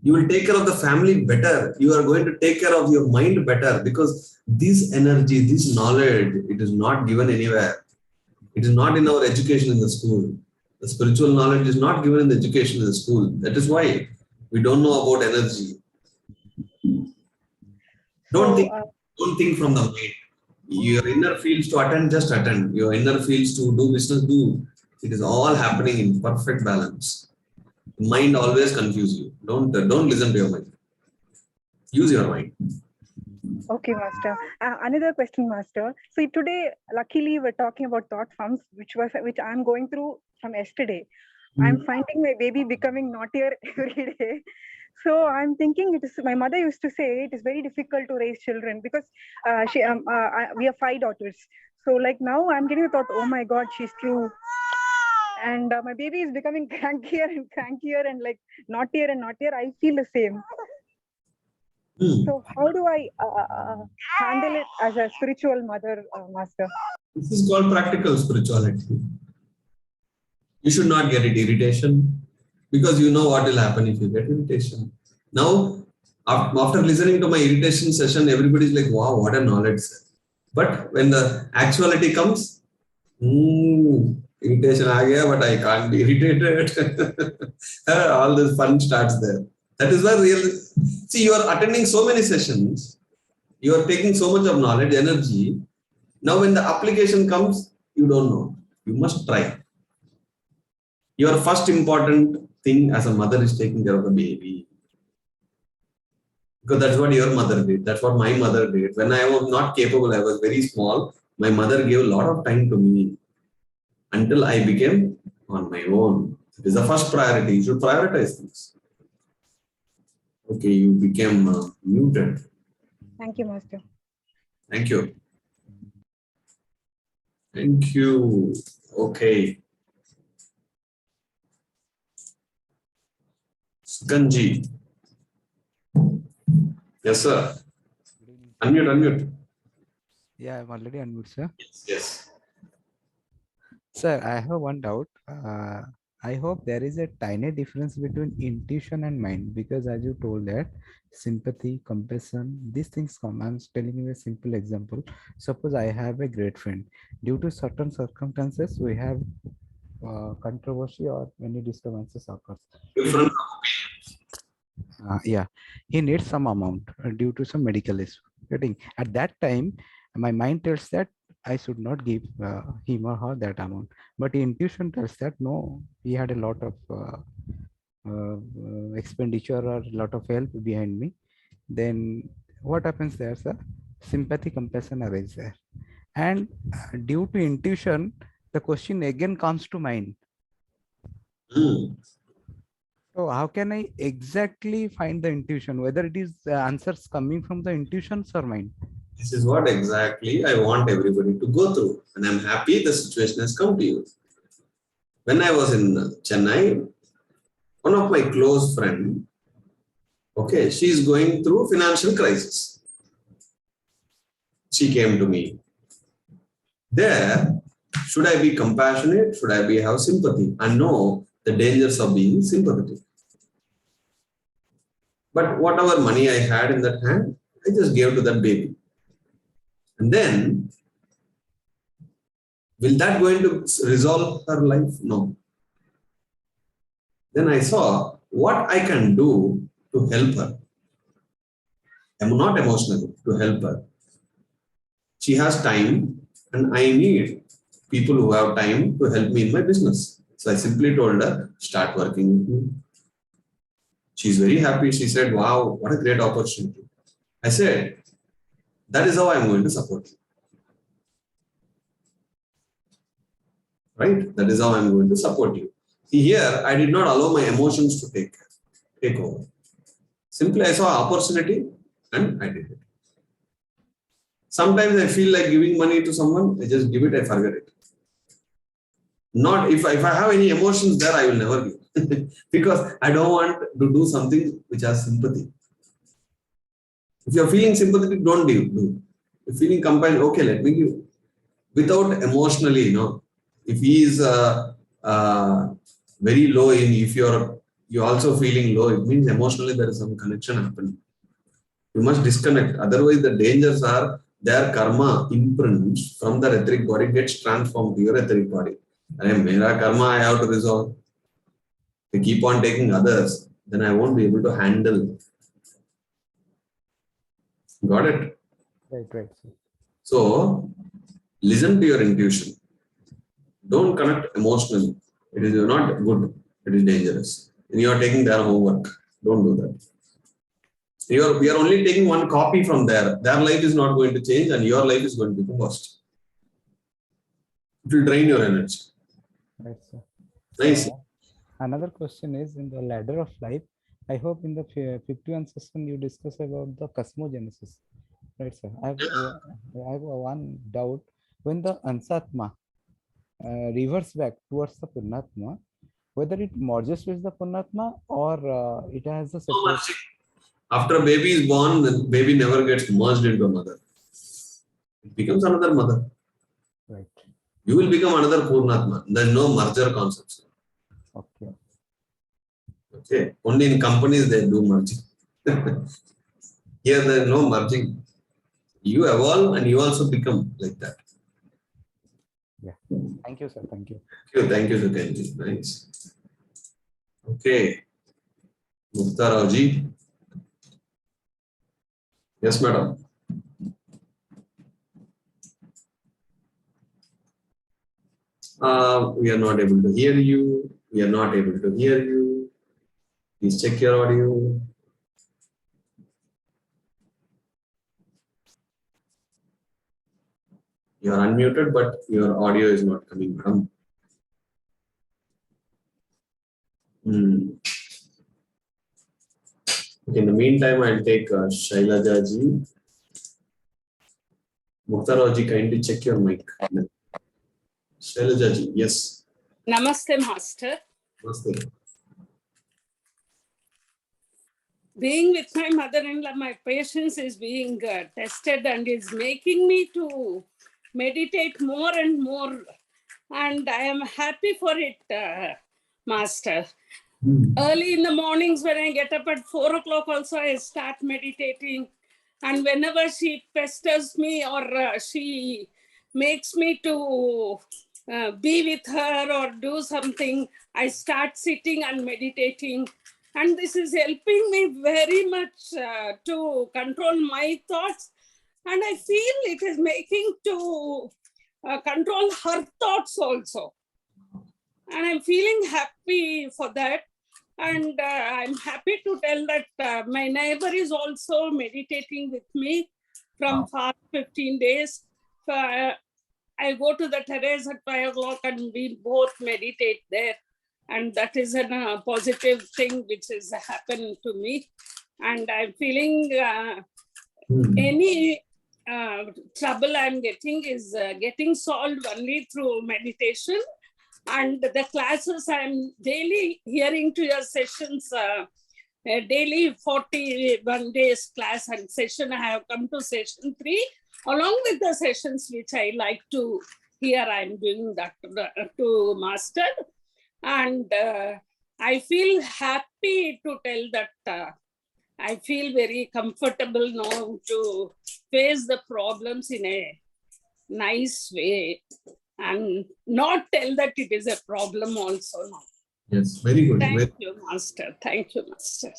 You will take care of the family better. You are going to take care of your mind better because this energy, this knowledge, it is not given anywhere. It is not in our education in the school. The spiritual knowledge is not given in the education in the school. That is why we don't know about energy. Don't think from the mind. Your inner fields to attend, just attend. Your inner fields to do business, do. It is all happening in perfect balance. Mind always confuses you. Don't listen to your mind. Use your mind. Okay, Master. Another question, Master. So today, luckily, we're talking about thought forms, which I'm going through from yesterday. I'm finding my baby becoming naughtier every day. So I'm thinking my mother used to say it is very difficult to raise children because we have 5 daughters. So like now I'm getting the thought, oh my God, she's too and my baby is becoming crankier and crankier and like naughtier and naughtier. I feel the same. So how do I handle it as a spiritual mother, Master? This is called practical spirituality. You should not get it irritation, because you know what will happen if you get irritation. Now, after listening to my irritation session, everybody's like, wow, what a knowledge. But when the actuality comes, irritation aa gaya, but I can't be irritated. All this fun starts there. That is why see, you are attending so many sessions, you are taking so much of knowledge, energy. Now when the application comes, you don't know. You must try. Your first important thing as a mother is taking care of the baby. Because that's what your mother did. That's what my mother did. When I was not capable, I was very small. My mother gave a lot of time to me until I became on my own. It is the first priority. You should prioritize things. Okay, you became muted. Thank you, Master. Thank you. Thank you. Okay. Ganji. Yes, sir. Unmute. Yeah, I'm already unmute, sir. Yes. Sir, I have one doubt. I hope there is a tiny difference between intuition and mind, because as you told that sympathy, compassion, these things come. I'm telling you a simple example. Suppose I have a great friend. Due to certain circumstances, we have controversy or many disturbances occurs. Different. Yeah, he needs some amount due to some medical issue. Getting at that time, my mind tells that I should not give him or her that amount, but intuition tells that no, he had a lot of expenditure or a lot of help behind me. Then what happens there, sir? Sympathy, compassion arises there, and due to intuition, the question again comes to mind. So how can I exactly find the intuition, whether it is answers coming from the intuitions or mind? This is what exactly I want everybody to go through. And I'm happy the situation has come to you. When I was in Chennai, one of my close friends, okay, she is going through financial crisis. She came to me. There, should I be compassionate? Should I have sympathy? I know the dangers of being sympathetic. But whatever money I had in that hand, I just gave to that baby. And then, will that going to resolve her life? No. Then I saw what I can do to help her. I'm not emotional to help her. She has time and I need people who have time to help me in my business. So I simply told her, start working with me. She's very happy. She said, wow, what a great opportunity. I said, that is how I'm going to support you. Right? That is how I'm going to support you. See, here, I did not allow my emotions to take over. Simply, I saw opportunity and I did it. Sometimes I feel like giving money to someone, I just give it, I forget it. Not if I have any emotions there, I will never give. Because I don't want to do something which has sympathy. If you're feeling sympathetic, don't do. If feeling compassion, okay, let me give. Without emotionally, if he is very low if you're also feeling low, it means emotionally there is some connection happening. You must disconnect. Otherwise, the dangers are their karma imprints from the etheric body gets transformed to your etheric body. And mera karma I have to resolve. If I keep on taking others, then I won't be able to handle. Got it? Right. So, listen to your intuition. Don't connect emotionally. It is not good. It is dangerous. And you are taking their homework. Don't do that. We are only taking one copy from there. Their life is not going to change and your life is going to become worst. It will drain your energy. Right, sir. Nice. Another question is, in the ladder of life, I hope in the 51 session you discuss about the cosmogenesis. Right, sir. I have one doubt. When the Ansatma reverse back towards the Purnatma, whether it merges with the Purnatma or it has a No separate. merging. After a baby is born, the baby never gets merged into a mother. It becomes another mother. Right. You will become another Purnatma. There is no merger concept. Okay. Okay. Only in companies they do merging. Here there is no merging. You evolve and you also become like that. Yeah. Thank you, sir. Thank you. Thank you, Sukenji. Nice. Okay. Mukta. Yes, madam. We are not able to hear you. We are not able to hear you. Please check your audio. You are unmuted, but your audio is not coming, madam. Okay, in the meantime, I'll take Shailaja ji. Mukta ji, kindly check your mic. Shailaja ji, yes. Namaste, Master. Namaste. Being with my mother-in-law, my patience is being tested and is making me to meditate more and more. And I am happy for it, Master. Early in the mornings when I get up at 4 o'clock also, I start meditating. And whenever she pesters me or she makes me to be with her or do something, I start sitting and meditating. And this is helping me very much to control my thoughts. And I feel it is making to control her thoughts also. And I'm feeling happy for that. And I'm happy to tell that my neighbor is also meditating with me from past 15 days. I go to the terrace at 5 o'clock and we both meditate there. And that is a positive thing which has happened to me. And I'm feeling any trouble I'm getting is getting solved only through meditation. And the classes I'm daily hearing to your sessions, daily 41 days class and session. I have come to session 3 along with the sessions which I like to hear. I'm doing that to master. And I feel happy to tell that I feel very comfortable now to face the problems in a nice way and not tell that it is a problem also now. Yes, very good. Thank you, Master. Thank you, Master.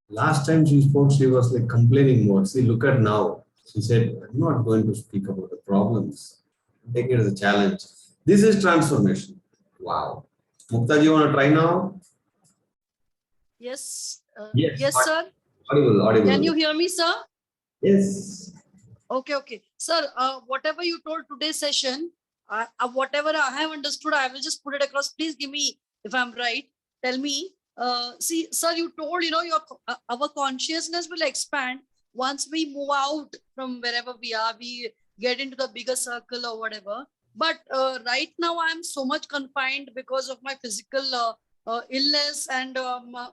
Last time she spoke, she was like complaining more. See, look at now. She said, I'm not going to speak about the problems. Take it as a challenge. This is transformation. Wow. Mukta, you want to try now? Yes. Yes, Sir. Audible. Can you hear me, sir? Yes. Okay. Sir, whatever you told today's session, whatever I have understood, I will just put it across. Please give me, if I'm right, tell me. See, sir, you told, our consciousness will expand once we move out from wherever we are, we get into the bigger circle or whatever. But right now, I'm so much confined because of my physical illness and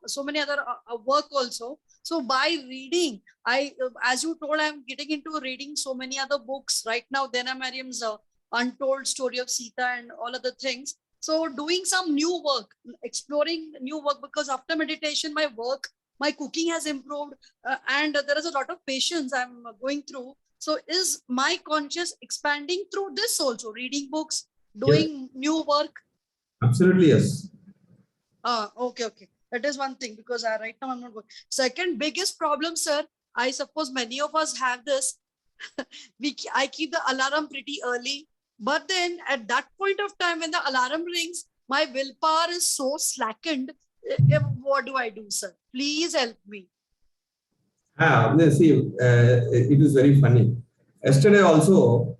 so many other work also. So by reading, as you told, I'm getting into reading so many other books right now. Dana Mariam's Untold Story of Sita and all other things. So doing some new work, exploring new work, because after meditation, my cooking has improved and there is a lot of patience I'm going through. So is my conscious expanding through this also, reading books, doing new work? Absolutely, yes. Okay. That is one thing, because right now I'm not working. Second biggest problem, sir, I suppose many of us have this. I keep the alarm pretty early, but then at that point of time when the alarm rings, my willpower is so slackened. What do I do, sir? Please help me. See, it is very funny. Yesterday also,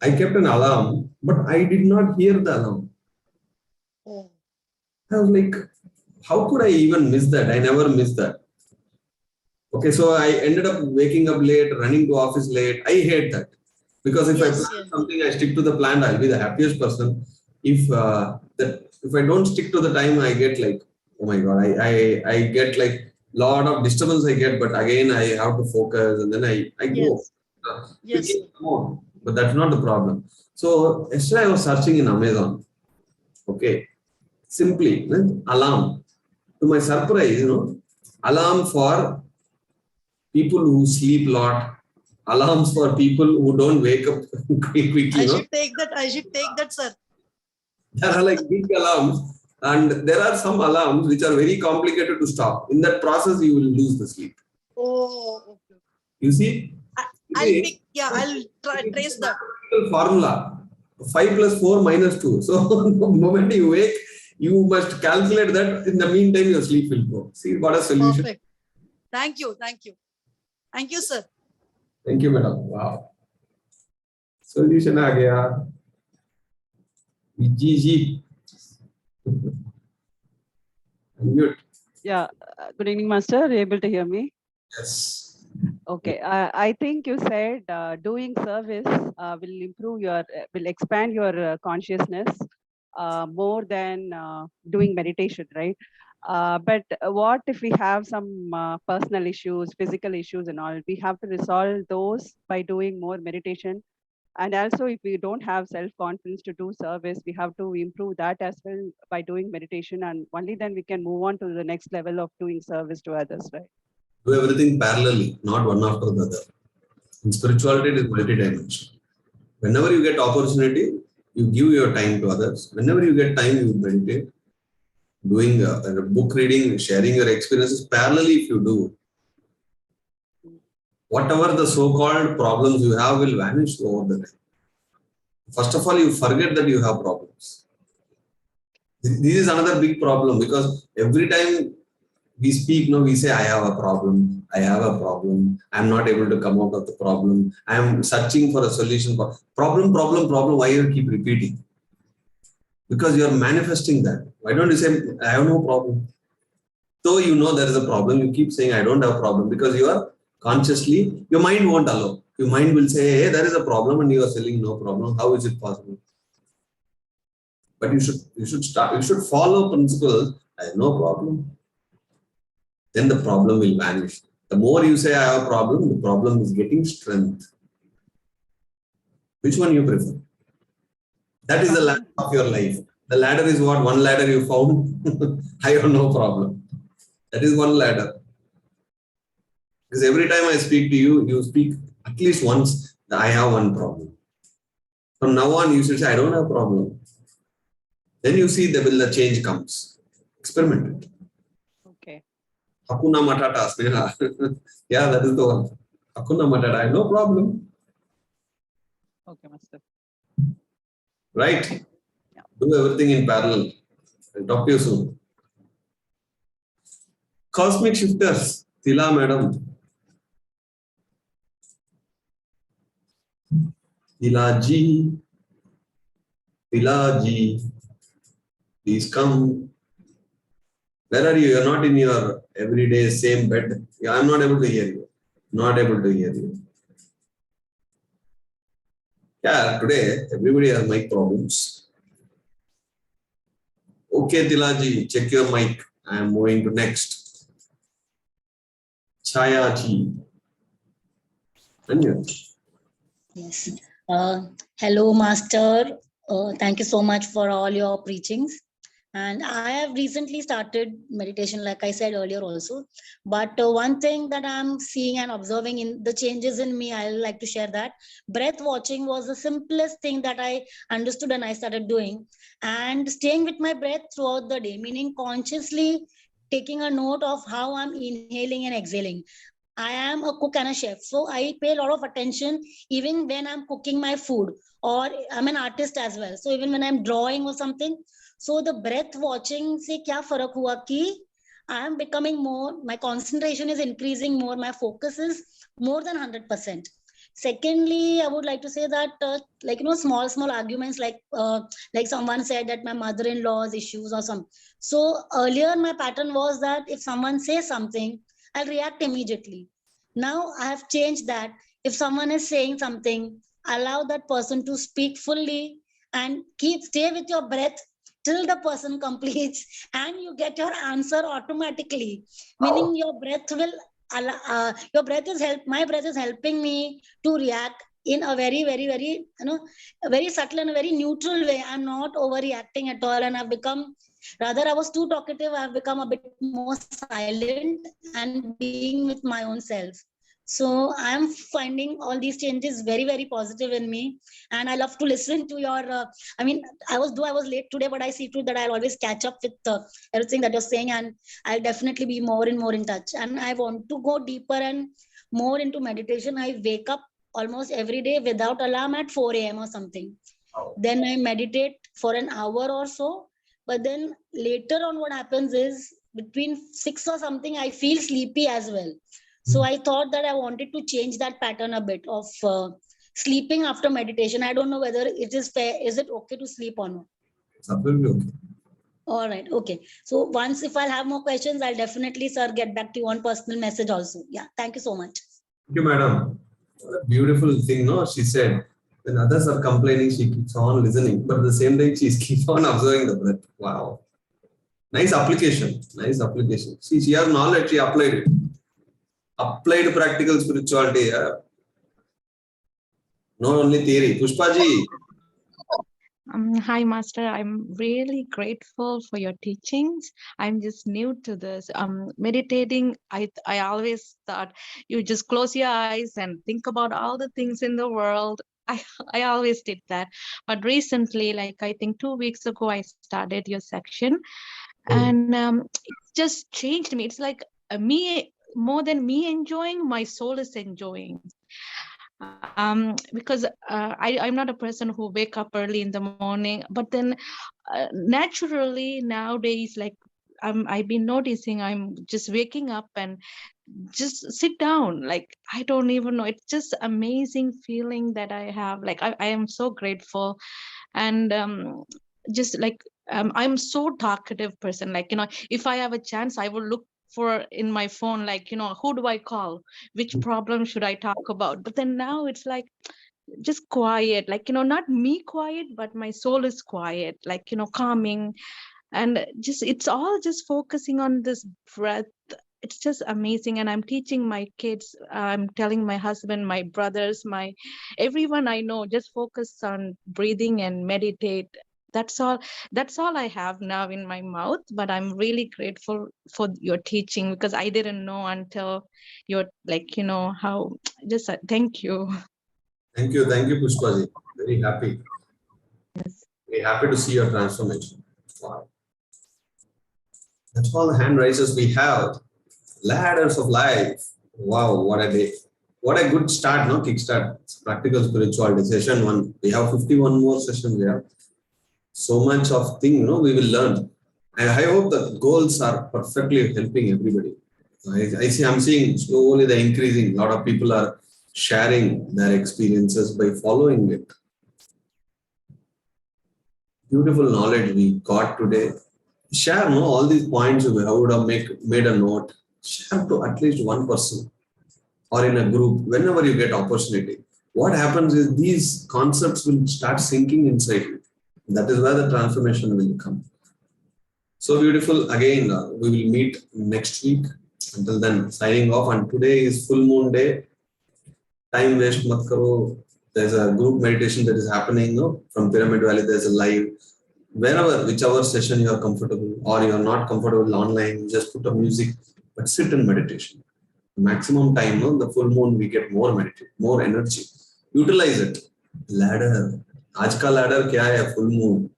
I kept an alarm, but I did not hear the alarm. Oh. I was like, how could I even miss that? I never missed that. Okay, so I ended up waking up late, running to office late. I hate that. Because if I Yes, plan yes. something, I stick to the plan, I'll be the happiest person. If I don't stick to the time, I get like, oh my God, I get like lot of disturbance I get, but again I have to focus and then I go. Yes. Yes, Quickly come on. But that's not the problem. So yesterday I was searching in Amazon. Okay. Simply alarm. To my surprise, alarm for people who sleep a lot, alarms for people who don't wake up quickly, I should take that. I should take that, sir. There are like big alarms, and there are some alarms which are very complicated to stop. In that process, you will lose the sleep. Oh, okay. You see? I'll pick. Yeah, I'll trace that. Formula 5 plus 4 minus 2. So, the moment you wake, you must calculate that. In the meantime, your sleep will go. See what a solution. Perfect. Thank you. Thank you. Thank you, sir. Thank you, madam. Wow. Solution aa gaya. GG. Unmute. Yeah, good evening, Master. Are you able to hear me? Yes. Okay, I think you said doing service will improve will expand your consciousness more than doing meditation, right? But what if we have some personal issues, physical issues and all? We have to resolve those by doing more meditation. And also, if we don't have self-confidence to do service, we have to improve that as well by doing meditation. And only then we can move on to the next level of doing service to others, right? Do everything parallelly, not one after the other. In spirituality, it is multidimensional. Whenever you get opportunity, you give your time to others. Whenever you get time, you meditate. Doing a book reading, sharing your experiences parallelly, if you do, whatever the so-called problems you have will vanish over the time. First of all, you forget that you have problems. This is another big problem because every time we speak, we say, I have a problem, I'm not able to come out of the problem, I'm searching for a solution. Problem, why you keep repeating? Because you are manifesting that. Why don't you say, I have no problem? So you know there is a problem, you keep saying, I don't have a problem, because you are consciously, your mind won't allow. Your mind will say, hey, there is a problem and you are saying no problem. How is it possible? But you should follow principles. I have no problem. Then the problem will vanish. The more you say I have a problem, the problem is getting strength. Which one you prefer? That is the ladder of your life. The ladder is what? One ladder you found. I have no problem. That is one ladder. Because every time I speak to you, you speak at least once that I have one problem. From now on, you should say, I don't have a problem. Then you see the change comes. Experiment it. Okay. Hakuna Matata, Sneha. Yeah, that is the one. Hakuna Matata, I have no problem. Okay, Master. Right? Yeah. Do everything in parallel. I'll talk to you soon. Cosmic shifters, Tila madam. Tila ji, please come. Where are you? You're not in your everyday same bed. Yeah, I'm not able to hear you. Not able to hear you. Yeah, today everybody has mic problems. Okay, Tilaji, check your mic. I am moving to next. Chaya ji. Yes. Hello, Master. Thank you so much for all your preachings. And I have recently started meditation, like I said earlier also. But one thing that I'm seeing and observing in the changes in me, I like to share that. Breath watching was the simplest thing that I understood and I started doing. And staying with my breath throughout the day, meaning consciously taking a note of how I'm inhaling and exhaling. I am a cook and a chef, so I pay a lot of attention even when I'm cooking my food, or I'm an artist as well. So even when I'm drawing or something, so the breath watching se kya farak hua ki I am becoming more, my concentration is increasing more, my focus is more than 100%. Secondly, I would like to say that small arguments, like someone said that my mother-in-law's issues or some. So earlier my pattern was that if someone says something, I'll react immediately. Now I have changed that. If someone is saying something, allow that person to speak fully and stay with your breath till the person completes, and you get your answer automatically. Meaning your breath will my breath is helping me to react in a very, very, very, a very subtle and a very neutral way. I'm not overreacting at all, and I've become, rather I was too talkative, I've become a bit more silent and being with my own self. So I'm finding all these changes very, very positive in me, and I love to listen to your. I was late today, but I see too that I'll always catch up with everything that you're saying, and I'll definitely be more and more in touch. And I want to go deeper and more into meditation. I wake up almost every day without alarm at 4 a.m. or something. Then I meditate for an hour or so, but then later on, what happens is between 6 or something, I feel sleepy as well. So I thought that I wanted to change that pattern a bit of sleeping after meditation. I don't know whether it is fair. Is it okay to sleep or not? It's absolutely okay. All right. Okay. So once, if I'll have more questions, I'll definitely, sir, get back to you on personal message also. Yeah. Thank you so much. Thank you, madam. Beautiful thing, no? She said, when others are complaining, she keeps on listening, but at the same time, she keeps on observing the breath. Wow. Nice application. Nice application. See, she has knowledge, she applied it. Applied practical spirituality. Not only theory. Pushpaji. Hi, Master. I'm really grateful for your teachings. I'm just new to this. Meditating, I always thought you just close your eyes and think about all the things in the world. I always did that. But recently, like I think 2 weeks ago, I started your section. And it's just changed me. It's like me, more than me enjoying, my soul is enjoying. Because I'm not a person who wake up early in the morning, but then naturally nowadays, like I've been noticing, I'm just waking up and just sit down. Like, I don't even know. It's just amazing feeling that I have. Like, I am so grateful. And just like, I'm so talkative person. Like, if I have a chance, I will look for in my phone, like, who do I call? Which problem should I talk about? But then now it's like, just quiet, like, not me quiet, but my soul is quiet, like, calming. And just, it's all just focusing on this breath. It's just amazing. And I'm teaching my kids, I'm telling my husband, my brothers, everyone I know, just focus on breathing and meditate. That's all I have now in my mouth. But I'm really grateful for your teaching, because I didn't know until you're like, how, just thank you. Thank you, Pushpaji. Very happy. Yes. Very happy to see your transformation. Wow. That's all the hand raises we have. Ladders of life. Wow, what a day. What a good start, no? Kickstart. Practical spirituality, session 1. We have 51 more sessions there. So much of thing, we will learn. And I hope the goals are perfectly helping everybody. I'm seeing slowly the increasing. A lot of people are sharing their experiences by following it. Beautiful knowledge we got today. Share all these points. I would have made a note. Share to at least one person or in a group whenever you get opportunity. What happens is these concepts will start sinking inside you. That is where the transformation will come. So beautiful. Again, we will meet next week. Until then, signing off. And today is full moon day. Time waste mat karo. There's a group meditation that is happening from Pyramid Valley. There's a live. Wherever, whichever session you are comfortable, or you are not comfortable online, just put a music, but sit in meditation. Maximum time, the full moon, we get more meditation, more energy. Utilize it. Ladder. आज का ladder क्या है? Full moon.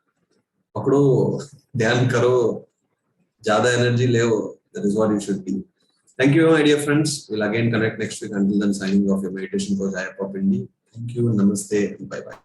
पकड़ो, ध्यान करो, ज़्यादा energy ले वो. That is what you should do. Thank you, my dear friends. We'll again connect next week. Until then, signing off your meditation coach, Ayyappa Pindi. Thank you. Namaste. Bye bye.